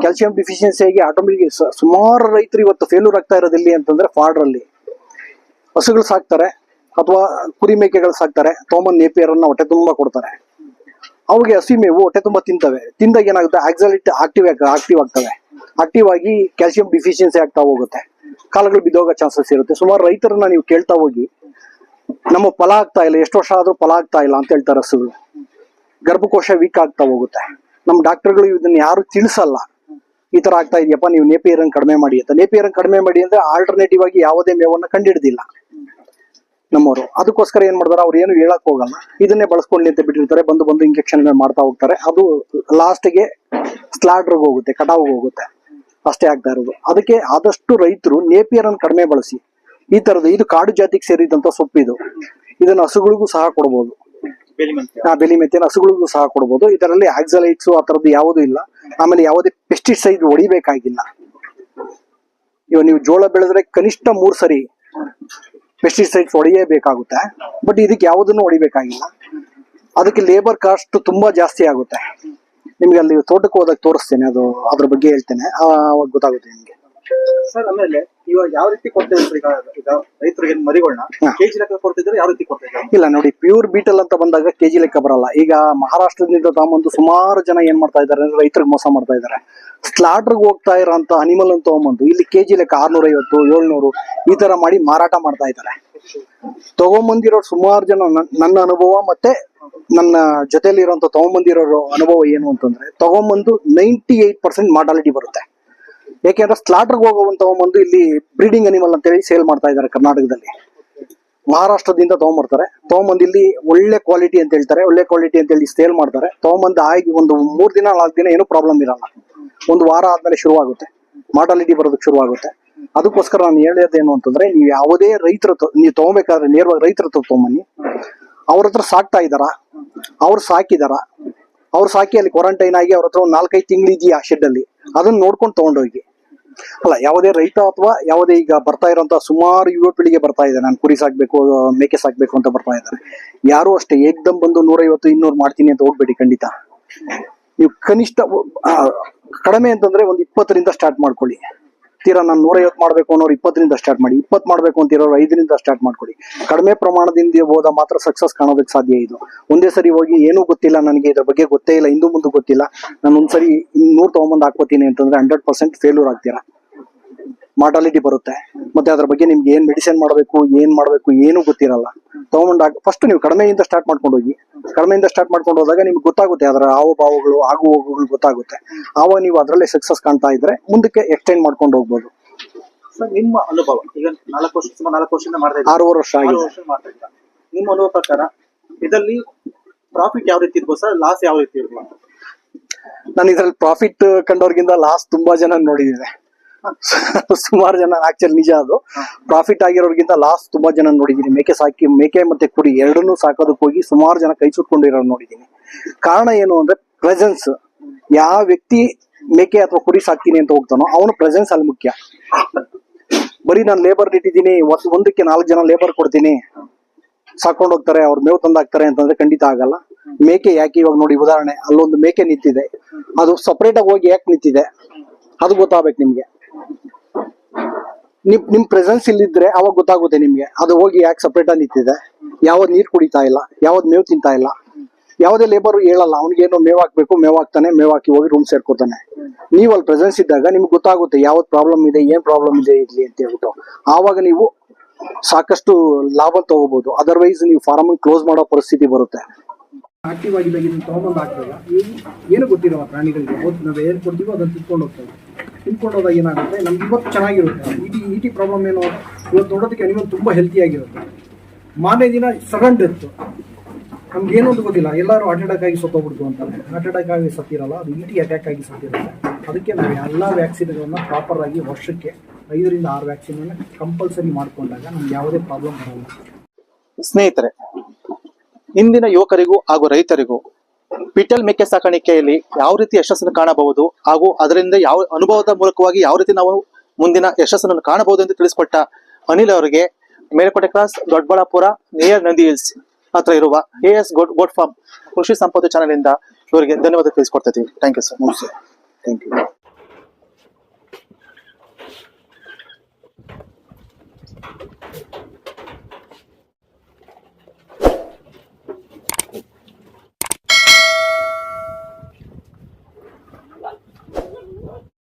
ಕ್ಯಾಲ್ಸಿಯಂ ಡಿಫಿಷಿಯನ್ಸಿ ಆಗಿ ಆಟೋಮೆಟಿಕ್ ಸುಮಾರು ರೈತರು ಇವತ್ತು ಫೇಲ್ಯೂರ್ ಆಗ್ತಾ ಇರೋದು ಎಲ್ಲಿ ಅಂತಂದ್ರೆ ಫಾರ್ಡ್ರಲ್ಲಿ. ಹಸುಗಳು ಸಾಕ್ತಾರೆ ಅಥವಾ ಕುರಿ ಮೇಕೆಗಳು ಸಾಕ್ತಾರೆ, ತಗೊಂಬಂದ್ ನೇಪಿಯರ್ ಅನ್ನ ಹೊಟ್ಟೆ ತುಂಬಾ ಕೊಡ್ತಾರೆ. ಅವಿಗೆ ಹಸಿ ಮೇವು ಹೊಟ್ಟೆ ತುಂಬಾ ತಿಂತವೆ. ತಿಂದಾಗ ಏನಾಗುತ್ತೆ, ಆಕ್ಸಾಲೈಟ್ ಆಕ್ಟಿವ್ ಆಗ್ತವೆ. ಆಕ್ಟಿವ್ ಆಗಿ ಕ್ಯಾಲ್ಸಿಯಂ ಡಿಫಿಷಿಯನ್ಸಿ ಆಗ್ತಾ ಹೋಗುತ್ತೆ. ಕಾಲುಗಳು ಬಿದ್ದೋಗೋ ಚಾನ್ಸಸ್ ಇರುತ್ತೆ. ಸುಮಾರು ರೈತರನ್ನ ನೀವು ಕೇಳ್ತಾ ಹೋಗಿ, ನಮ್ಮ ಫಲ ಆಗ್ತಾ ಇಲ್ಲ, ಎಷ್ಟು ವರ್ಷ ಆದ್ರೂ ಫಲ ಆಗ್ತಾ ಇಲ್ಲ ಅಂತ ಹೇಳ್ತಾರೆ ಹಸುಗಳು. ಗರ್ಭಕೋಶ ವೀಕ್ ಆಗ್ತಾ ಹೋಗುತ್ತೆ. ನಮ್ಮ ಡಾಕ್ಟರ್ಗಳು ಇದನ್ನ ಯಾರು ತಿಳಿಸಲ್ಲ, ಈ ತರ ಆಗ್ತಾ ಇದೆಯಪ್ಪ, ನೀವು ನೇಪಿಯರನ್ನು ಕಡಿಮೆ ಮಾಡಿ ಅಂತ. ನೇಪಿಯರನ್ನು ಕಡಿಮೆ ಮಾಡಿ ಅಂದ್ರೆ ಆಲ್ಟರ್ನೇಟಿವ್ ಆಗಿ ಯಾವುದೇ ಮೇವನ್ನ ಕಂಡಿಡ್ದಿಲ್ಲ ನಮ್ಮವರು. ಅದಕ್ಕೋಸ್ಕರ ಏನ್ ಮಾಡ್ತಾರೆ, ಅವ್ರು ಏನು ಹೇಳಕ್ ಹೋಗಲ್ಲ, ಇದನ್ನೇ ಬಳಸ್ಕೊಳ್ಳಿ ಅಂತ ಬಿಟ್ಟಿರ್ತಾರೆ. ಬಂದು ಇಂಜೆಕ್ಷನ್ ಮಾಡ್ತಾ ಹೋಗ್ತಾರೆ. ಅದು ಲಾಸ್ಟ್ಗೆ ಸ್ಲಾಡ್ರಿಗೆ ಹೋಗುತ್ತೆ, ಕಟಾವ್ಗೆ ಹೋಗುತ್ತೆ, ಅಷ್ಟೇ ಆಗ್ತಾ ಇರೋದು. ಅದಕ್ಕೆ ಆದಷ್ಟು ರೈತರು ನೇಪಿಯರ್ ಅನ್ನು ಕಡಿಮೆ ಬಳಸಿ. ಈ ತರದ ಇದು ಕಾಡು ಜಾತಿಗೆ ಸೇರಿದಂತ ಸೊಪ್ಪಿದು. ಇದನ್ನ ಹಸುಗಳಿಗೂ ಸಹ ಕೊಡ್ಬೋದು. ಬೆಲಿ ಮೆಂತ್ಯನ ಹಸುಗಳಿಗೂ ಸಹ ಕೊಡ್ಬೋದು. ಇದರಲ್ಲಿ ಆಕ್ಸಲೈಟ್ಸ್ ಆ ತರದ್ದು ಯಾವುದೂ ಇಲ್ಲ. ಆಮೇಲೆ ಯಾವುದೇ ಪೆಸ್ಟಿಸೈಡ್ ಹೊಡಿಬೇಕಾಗಿಲ್ಲ. ಇವಾಗ ನೀವು ಜೋಳ ಬೆಳೆದ್ರೆ ಕನಿಷ್ಠ 3 ಸರಿ ಪೆಸ್ಟಿಸೈಡ್ಸ್ ಹೊಡೆಯಬೇಕಾಗುತ್ತೆ. ಬಟ್ ಇದಕ್ಕೆ ಯಾವುದನ್ನು ಹೊಡಿಬೇಕಾಗಿಲ್ಲ. ಅದಕ್ಕೆ ಲೇಬರ್ ಕಾಸ್ಟ್ ತುಂಬಾ ಜಾಸ್ತಿ ಆಗುತ್ತೆ. ನಿಮ್ಗೆ ಅಲ್ಲಿ ತೋಟಕ್ಕೆ ಹೋದಾಗ ತೋರಿಸ್ತೇನೆ, ಅದ್ರ ಬಗ್ಗೆ ಹೇಳ್ತೇನೆ, ಅವಾಗ ಗೊತ್ತಾಗುತ್ತೆ ನಿಮ್ಗೆ. ಸರ್ ಆಮೇಲೆ ಇವಾಗ ಯಾವ ರೀತಿ ಕೊಡ್ತಿದ್ರು ಈಗ ರೈತರಿಗೆ ಮರಿಗಳನ್ನ ಕೆಜಿ ಲೆಕ್ಕ ಕೊಡ್ತಿದ್ರೆ ಯಾವ ರೀತಿ ಕೊಡ್ತಿದ್ರು? ಇಲ್ಲ ನೋಡಿ, ಪ್ಯೂರ್ ಬೀಟಲ್ ಅಂತ ಬಂದಾಗ ಕೆಜಿ ಲೆಕ್ಕ ಬರಲ್ಲ. ಈಗ ಮಹಾರಾಷ್ಟ್ರದಿಂದ ತಗೊಂಬಂದು ಸುಮಾರು ಜನ ಏನ್ ಮಾಡ್ತಾ ಇದಾರೆ ಅಂದ್ರೆ ರೈತರಿಗೆ ಮೋಸ ಮಾಡ್ತಾ ಇದಾರೆ. ಸ್ಲಾಟ್ರಿಗೆ ಹೋಗ್ತಾ ಇರೋಂತ ಅನಿಮಲ್ ಅಂತ ತಗೊಂಬಂದು ಇಲ್ಲಿ ಕೆಜಿ ಲೆಕ್ಕ 650, 700 ಈ ತರ ಮಾಡಿ ಮಾರಾಟ ಮಾಡ್ತಾ ಇದ್ದಾರೆ. ತಗೊಂಬಂದಿರೋ ಸುಮಾರು ಜನ, ನನ್ನ ಅನುಭವ ಮತ್ತೆ ನನ್ನ ಜೊತೆಲಿ ಇರೋಂತ ತಗೊಂಬಂದಿರೋ ಅನುಭವ ಏನು ಅಂತಂದ್ರೆ, ತಗೊಂಬಂದು 98% ಮಾರ್ಟಾಲಿಟಿ ಬರುತ್ತೆ. ಯಾಕೆಂದ್ರೆ ಸ್ಲಾಟರ್ಗೆ ಹೋಗುವಂತ ತಗೊಂಬಂದು ಇಲ್ಲಿ ಬ್ರೀಡಿಂಗ್ ಅನಿಮಲ್ ಅಂತ ಹೇಳಿ ಸೇಲ್ ಮಾಡ್ತಾ ಇದ್ದಾರೆ ಕರ್ನಾಟಕದಲ್ಲಿ. ಮಹಾರಾಷ್ಟ್ರದಿಂದ ತಗೊಂಬರ್ತಾರೆ, ತಗೊಂಬಂದು ಇಲ್ಲಿ ಒಳ್ಳೆ ಕ್ವಾಲಿಟಿ ಅಂತ ಹೇಳ್ತಾರೆ, ಒಳ್ಳೆ ಕ್ವಾಲಿಟಿ ಅಂತ ಹೇಳಿ ಸೇಲ್ ಮಾಡ್ತಾರೆ. ತಗೊಂಬಂದು ಆಗಿ ಒಂದು 3 ದಿನ 4 ದಿನ ಏನು ಪ್ರಾಬ್ಲಮ್ ಇರಲ್ಲ. 1 ವಾರ ಆದ್ಮೇಲೆ ಶುರುವಾಗುತ್ತೆ, ಮಾರ್ಟಾಲಿಟಿ ಬರೋದಕ್ಕೆ ಶುರುವಾಗುತ್ತೆ. ಅದಕ್ಕೋಸ್ಕರ ನಾನು ಹೇಳೋದೇನು ಅಂತಂದ್ರೆ, ನೀವು ಯಾವುದೇ ರೈತರ ನೀವು ತಗೋಬೇಕಾದ್ರೆ ನೇರವಾಗಿ ರೈತರ ತಗೊಂಬನ್ನಿ. ಅವ್ರ ಹತ್ರ ಸಾಕ್ತಾ ಇದ್ದಾರ, ಅವ್ರು ಸಾಕಿದಾರ, ಅವ್ರು ಸಾಕಿ ಅಲ್ಲಿ ಕ್ವಾರಂಟೈನ್ ಆಗಿ ಅವ್ರ ಹತ್ರ ಒಂದು 4-5 ತಿಂಗಳು ಇದೆಯಾ ಶೆಡ್ ಅಲ್ಲಿ, ಅದನ್ನ ನೋಡ್ಕೊಂಡು ತಗೊಂಡೋಗಿ. ಅಲ್ಲ, ಯಾವುದೇ ರೈತ ಅಥವಾ ಯಾವುದೇ ಈಗ ಬರ್ತಾ ಇರೋಂತ ಸುಮಾರು ಯುವ ಪೀಳಿಗೆ ಬರ್ತಾ ಇದೆ, ನಾನು ಕುರಿ ಸಾಕ್ಬೇಕು, ಮೇಕೆ ಸಾಕ್ಬೇಕು ಅಂತ ಬರ್ತಾ ಇದ್ದಾರೆ. ಯಾರು ಅಷ್ಟೇ ಏಕ್ದಮ್ ಬಂದು 150-200 ಮಾಡ್ತೀನಿ ಅಂತ ಹೋಗ್ಬೇಡಿ. ಖಂಡಿತ ನೀವು ಕನಿಷ್ಠ ಕಡಿಮೆ ಅಂತಂದ್ರೆ ಒಂದು 20ರಿಂದ ಸ್ಟಾರ್ಟ್ ಮಾಡ್ಕೊಳ್ಳಿ. ತೀರಾ ನಾನು 150 ಮಾಡ್ಬೇಕು ಅನ್ನೋರು 20ರಿಂದ ಸ್ಟಾರ್ಟ್ ಮಾಡಿ. 20 ಮಾಡ್ಬೇಕು ಅಂತಿರೋರು 5ರಿಂದ ಸ್ಟಾರ್ಟ್ ಮಾಡ್ಕೊಳ್ಳಿ. ಕಡಿಮೆ ಪ್ರಮಾಣದಿಂದ ಹೋದ ಮಾತ್ರ ಸಕ್ಸಸ್ ಕಾಣೋದಕ್ಕೆ ಸಾಧ್ಯ. ಇದು ಒಂದೇ ಸರಿ ಹೋಗಿ ಏನೂ ಗೊತ್ತಿಲ್ಲ, ನನಗೆ ಇದ್ರ ಬಗ್ಗೆ ಗೊತ್ತೇ ಇಲ್ಲ, ಇಂದು ಮುಂದೆ ಗೊತ್ತಿಲ್ಲ, ನಾನು ಒಂದ್ಸರಿ 100 ತಗೊಂಬಂದು ಹಾಕ್ಕೋತೀನಿ ಅಂತಂದ್ರೆ 100% ಫೇಲ್ಯೂರ್ ಆಗ್ತೀರಾ. ಮಾರ್ಟಾಲಿಟಿ ಬರುತ್ತೆ. ಮತ್ತೆ ಅದ್ರ ಬಗ್ಗೆ ನಿಮ್ಗೆ ಏನ್ ಮೆಡಿಸಿನ್ ಮಾಡಬೇಕು, ಏನ್ ಮಾಡಬೇಕು ಏನೂ ಗೊತ್ತಿರಲ್ಲ. ತಗೊಂಡಾಗ ಫಸ್ಟ್ ನೀವು ಕಡಿಮೆಯಿಂದ ಸ್ಟಾರ್ಟ್ ಮಾಡ್ಕೊಂಡು ಹೋಗಿ. ಕಡಿಮೆಯಿಂದ ಸ್ಟಾರ್ಟ್ ಮಾಡ್ಕೊಂಡು ಹೋದಾಗ ನಿಮ್ಗೆ ಗೊತ್ತಾಗುತ್ತೆ, ಅದರ ಹಾವಭಾವಗಳು ಆಗು ಹೋಗುಗಳು ಗೊತ್ತಾಗುತ್ತೆ. ಆವಾಗ ನೀವು ಅದರಲ್ಲೇ ಸಕ್ಸಸ್ ಕಾಣ್ತಾ ಇದ್ರೆ ಮುಂದಕ್ಕೆ ಎಕ್ಸ್ಟೆಂಡ್ ಮಾಡ್ಕೊಂಡು ಹೋಗ್ಬೋದು. ಸರ್ ನಿಮ್ಮ ಅನುಭವ ಈಗ 4 ವರ್ಷದಿಂದ ಮಾಡ್ತಾ ಇದ್ದೀರಾ, 6 ವರ್ಷ ಆಗಿದೆ. 6 ವರ್ಷ ಮಾಡ್ತಾ ಇದ್ದೀರಾ. ನಿಮ್ಮ ಅನುಭವ ಪ್ರಕಾರ ಇದರಲ್ಲಿ ಪ್ರಾಫಿಟ್ ಯಾವ ರೀತಿ ಇರ್ಬೋದು ಸರ್, ಲಾಸ್ ಯಾವ ರೀತಿ ಇರ್ಬೋದು? ನಾನು ಇದ್ರಲ್ಲಿ ಪ್ರಾಫಿಟ್ ಕಂಡವ್ರಿಗಿಂತ ಲಾಸ್ ತುಂಬಾ ಜನ ನೋಡಿದ್ದೀನಿ. ಸುಮಾರು ಜನ, ಆಕ್ಚುಲಿ ನಿಜ ಅದು. ಪ್ರಾಫಿಟ್ ಆಗಿರೋರ್ಗಿಂತ ಲಾಸ್ ತುಂಬಾ ಜನ ನೋಡಿದೀನಿ. ಮೇಕೆ ಮತ್ತೆ ಕುರಿ ಎರಡನ್ನೂ ಸಾಕೋದಕ್ಕೆ ಹೋಗಿ ಸುಮಾರು ಜನ ಕೈ ಸುಟ್ಕೊಂಡಿರೋರು ನೋಡಿದೀನಿ. ಕಾರಣ ಏನು ಅಂದ್ರೆ ಪ್ರೆಸೆನ್ಸ್. ಯಾವ ವ್ಯಕ್ತಿ ಮೇಕೆ ಅಥವಾ ಕುರಿ ಸಾಕ್ತೀನಿ ಅಂತ ಹೋಗ್ತಾನೋ ಅವನು ಪ್ರೆಸೆನ್ಸ್ ಅಲ್ಲಿ ಮುಖ್ಯ. ಬರೀ ನಾನು ಲೇಬರ್ ಇಟ್ಟಿದ್ದೀನಿ, ಒಂದಕ್ಕೆ 4 ಜನ ಲೇಬರ್ ಕೊಡ್ತೀನಿ, ಸಾಕೊಂಡು ಹೋಗ್ತಾರೆ, ಅವ್ರ ಮೇವು ತಂದಾಕ್ತಾರೆ ಅಂತಂದ್ರೆ ಖಂಡಿತ ಆಗಲ್ಲ. ಮೇಕೆ ಯಾಕೆ ಇವಾಗ ನೋಡಿ ಉದಾಹರಣೆ, ಅಲ್ಲೊಂದು ಮೇಕೆ ನಿಂತಿದೆ, ಅದು ಸಪರೇಟ್ ಆಗಿ ಹೋಗಿ ಯಾಕೆ ನಿಂತಿದೆ ಅದು ಗೊತ್ತಾಗ್ಬೇಕು ನಿಮ್ಗೆ. ನಿಮ್ ಪ್ರೆಸೆನ್ಸ್ ಇಲ್ಲಿದ್ರೆ ಅವಾಗ ಗೊತ್ತಾಗುತ್ತೆ ನಿಮ್ಗೆ, ಅದು ಹೋಗಿ ಯಾಕೆ ಸಪರೇಟ್ ಆಗಿ ನಿಂತಿದೆ, ಯಾವ್ದು ನೀರ್ ಕುಡಿತಾ ಇಲ್ಲ, ಯಾವ್ದು ಮೇವು ತಿಂತಾ ಇಲ್ಲ. ಯಾವುದೇ ಲೇಬರ್ ಹೇಳಲ್ಲ ಅವ್ನಿಗೇನೋ ಮೇವ್ ಹಾಕ್ಬೇಕು, ಮೇವ್ ಹಾಕ್ತಾನೆ, ಮೇವ್ ಹಾಕಿ ಹೋಗಿ ರೂಮ್ ಸೇರ್ಕೋತಾನೆ. ನೀವು ಅಲ್ಲಿ ಪ್ರೆಸೆನ್ಸ್ ಇದ್ದಾಗ ನಿಮ್ಗೆ ಗೊತ್ತಾಗುತ್ತೆ ಯಾವ್ದು ಪ್ರಾಬ್ಲಮ್ ಇದೆ, ಏನ್ ಪ್ರಾಬ್ಲಮ್ ಇದೆ ಇಲ್ಲಿ ಅಂತ ಹೇಳ್ಬಿಟ್ಟು. ಆವಾಗ ನೀವು ಸಾಕಷ್ಟು ಲಾಭ ತಗೋಬಹುದು. ಅದರ್ವೈಸ್ ನೀವು ಫಾರ್ಮ್ ಕ್ಲೋಸ್ ಮಾಡೋ ಪರಿಸ್ಥಿತಿ ಬರುತ್ತೆ. ಆಕ್ಟಿವ್ ಆಗಿದ್ದಾಗ ಇದನ್ನ ತಗೊಂಬಂದು ಹಾಕಿದಾಗ ಏನು ಗೊತ್ತಿರೋ ಪ್ರಾಣಿಗಳಿಗೆ ನಾವು ಏನು ಕೊಡ್ತೀವೋ ಅದನ್ನು ತಿನ್ಕೊಂಡು ಹೋಗ್ತೇವೆ. ತಿನ್ಕೊಂಡು ಹೋದಾಗ ಏನಾಗುತ್ತೆ, ನಮ್ಗೆ ಇವತ್ತು ಚೆನ್ನಾಗಿರುತ್ತೆ. ಇಟಿ ಪ್ರಾಬ್ಲಮ್ ಏನೋ ಇವತ್ತು ನೋಡೋದಕ್ಕೆ ಅನಿಮಲ್ ತುಂಬ ಹೆಲ್ತಿಯಾಗಿರುತ್ತೆ. ಮಾರನೇ ದಿನ ಸಡನ್ ಡೆತ್, ನಮ್ಗೇನು ಅಂತ ಗೊತ್ತಿಲ್ಲ, ಎಲ್ಲರೂ ಹಾರ್ಟ್ ಅಟ್ಯಾಕ್ ಆಗಿ ಸತ್ತೋಗ್ಬಿಡ್ತು ಅಂತಾರೆ. ಹಾರ್ಟ್ ಅಟ್ಯಾಕ್ ಆಗಿ ಸತ್ತಿರಲ್ಲ, ಅದು ಇಟಿ ಅಟ್ಯಾಕ್ ಆಗಿ ಸತ್ತಿರುತ್ತೆ. ಅದಕ್ಕೆ ನಾವು ಎಲ್ಲ ವ್ಯಾಕ್ಸಿನ್ಗಳನ್ನು ಪ್ರಾಪರ್ ಆಗಿ ವರ್ಷಕ್ಕೆ 5ರಿಂದ 6 ವ್ಯಾಕ್ಸಿನನ್ನು ಕಂಪಲ್ಸರಿ ಮಾಡಿಕೊಂಡಾಗ ನಮ್ಗೆ ಯಾವುದೇ ಪ್ರಾಬ್ಲಮ್ ಬರಲ್ಲ. ಸ್ನೇಹಿತರೆ, ಇಂದಿನ ಯುವಕರಿಗೂ ಹಾಗೂ ರೈತರಿಗೂ ಪಿಟಲ್ ಮೇಕೆ ಸಾಕಾಣಿಕೆಯಲ್ಲಿ ಯಾವ ರೀತಿ ಯಶಸ್ಸನ್ನು ಕಾಣಬಹುದು ಹಾಗೂ ಅದರಿಂದ ಯಾವ ಅನುಭವದ ಮೂಲಕವಾಗಿ ಯಾವ ರೀತಿ ನಾವು ಮುಂದಿನ ಯಶಸ್ಸನ್ನು ಕಾಣಬಹುದು ಎಂದು ತಿಳಿಸಿಕೊಟ್ಟ ಅನಿಲ್ ಅವರಿಗೆ Melkote cross, Doddaballapura, near Nandi hills ಹತ್ರ ಇರುವ AS ಗೋಟ್ ಫಾರ್ಮ್ ಕೃಷಿ ಸಂಪತ್ತು ಚಾನೆಲ್ ಇಂದ ಇವರಿಗೆ ಧನ್ಯವಾದ ತಿಳಿಸಿಕೊಡ್ತಾ ಇದ್ದೀವಿ. Thank you sir. Thank you.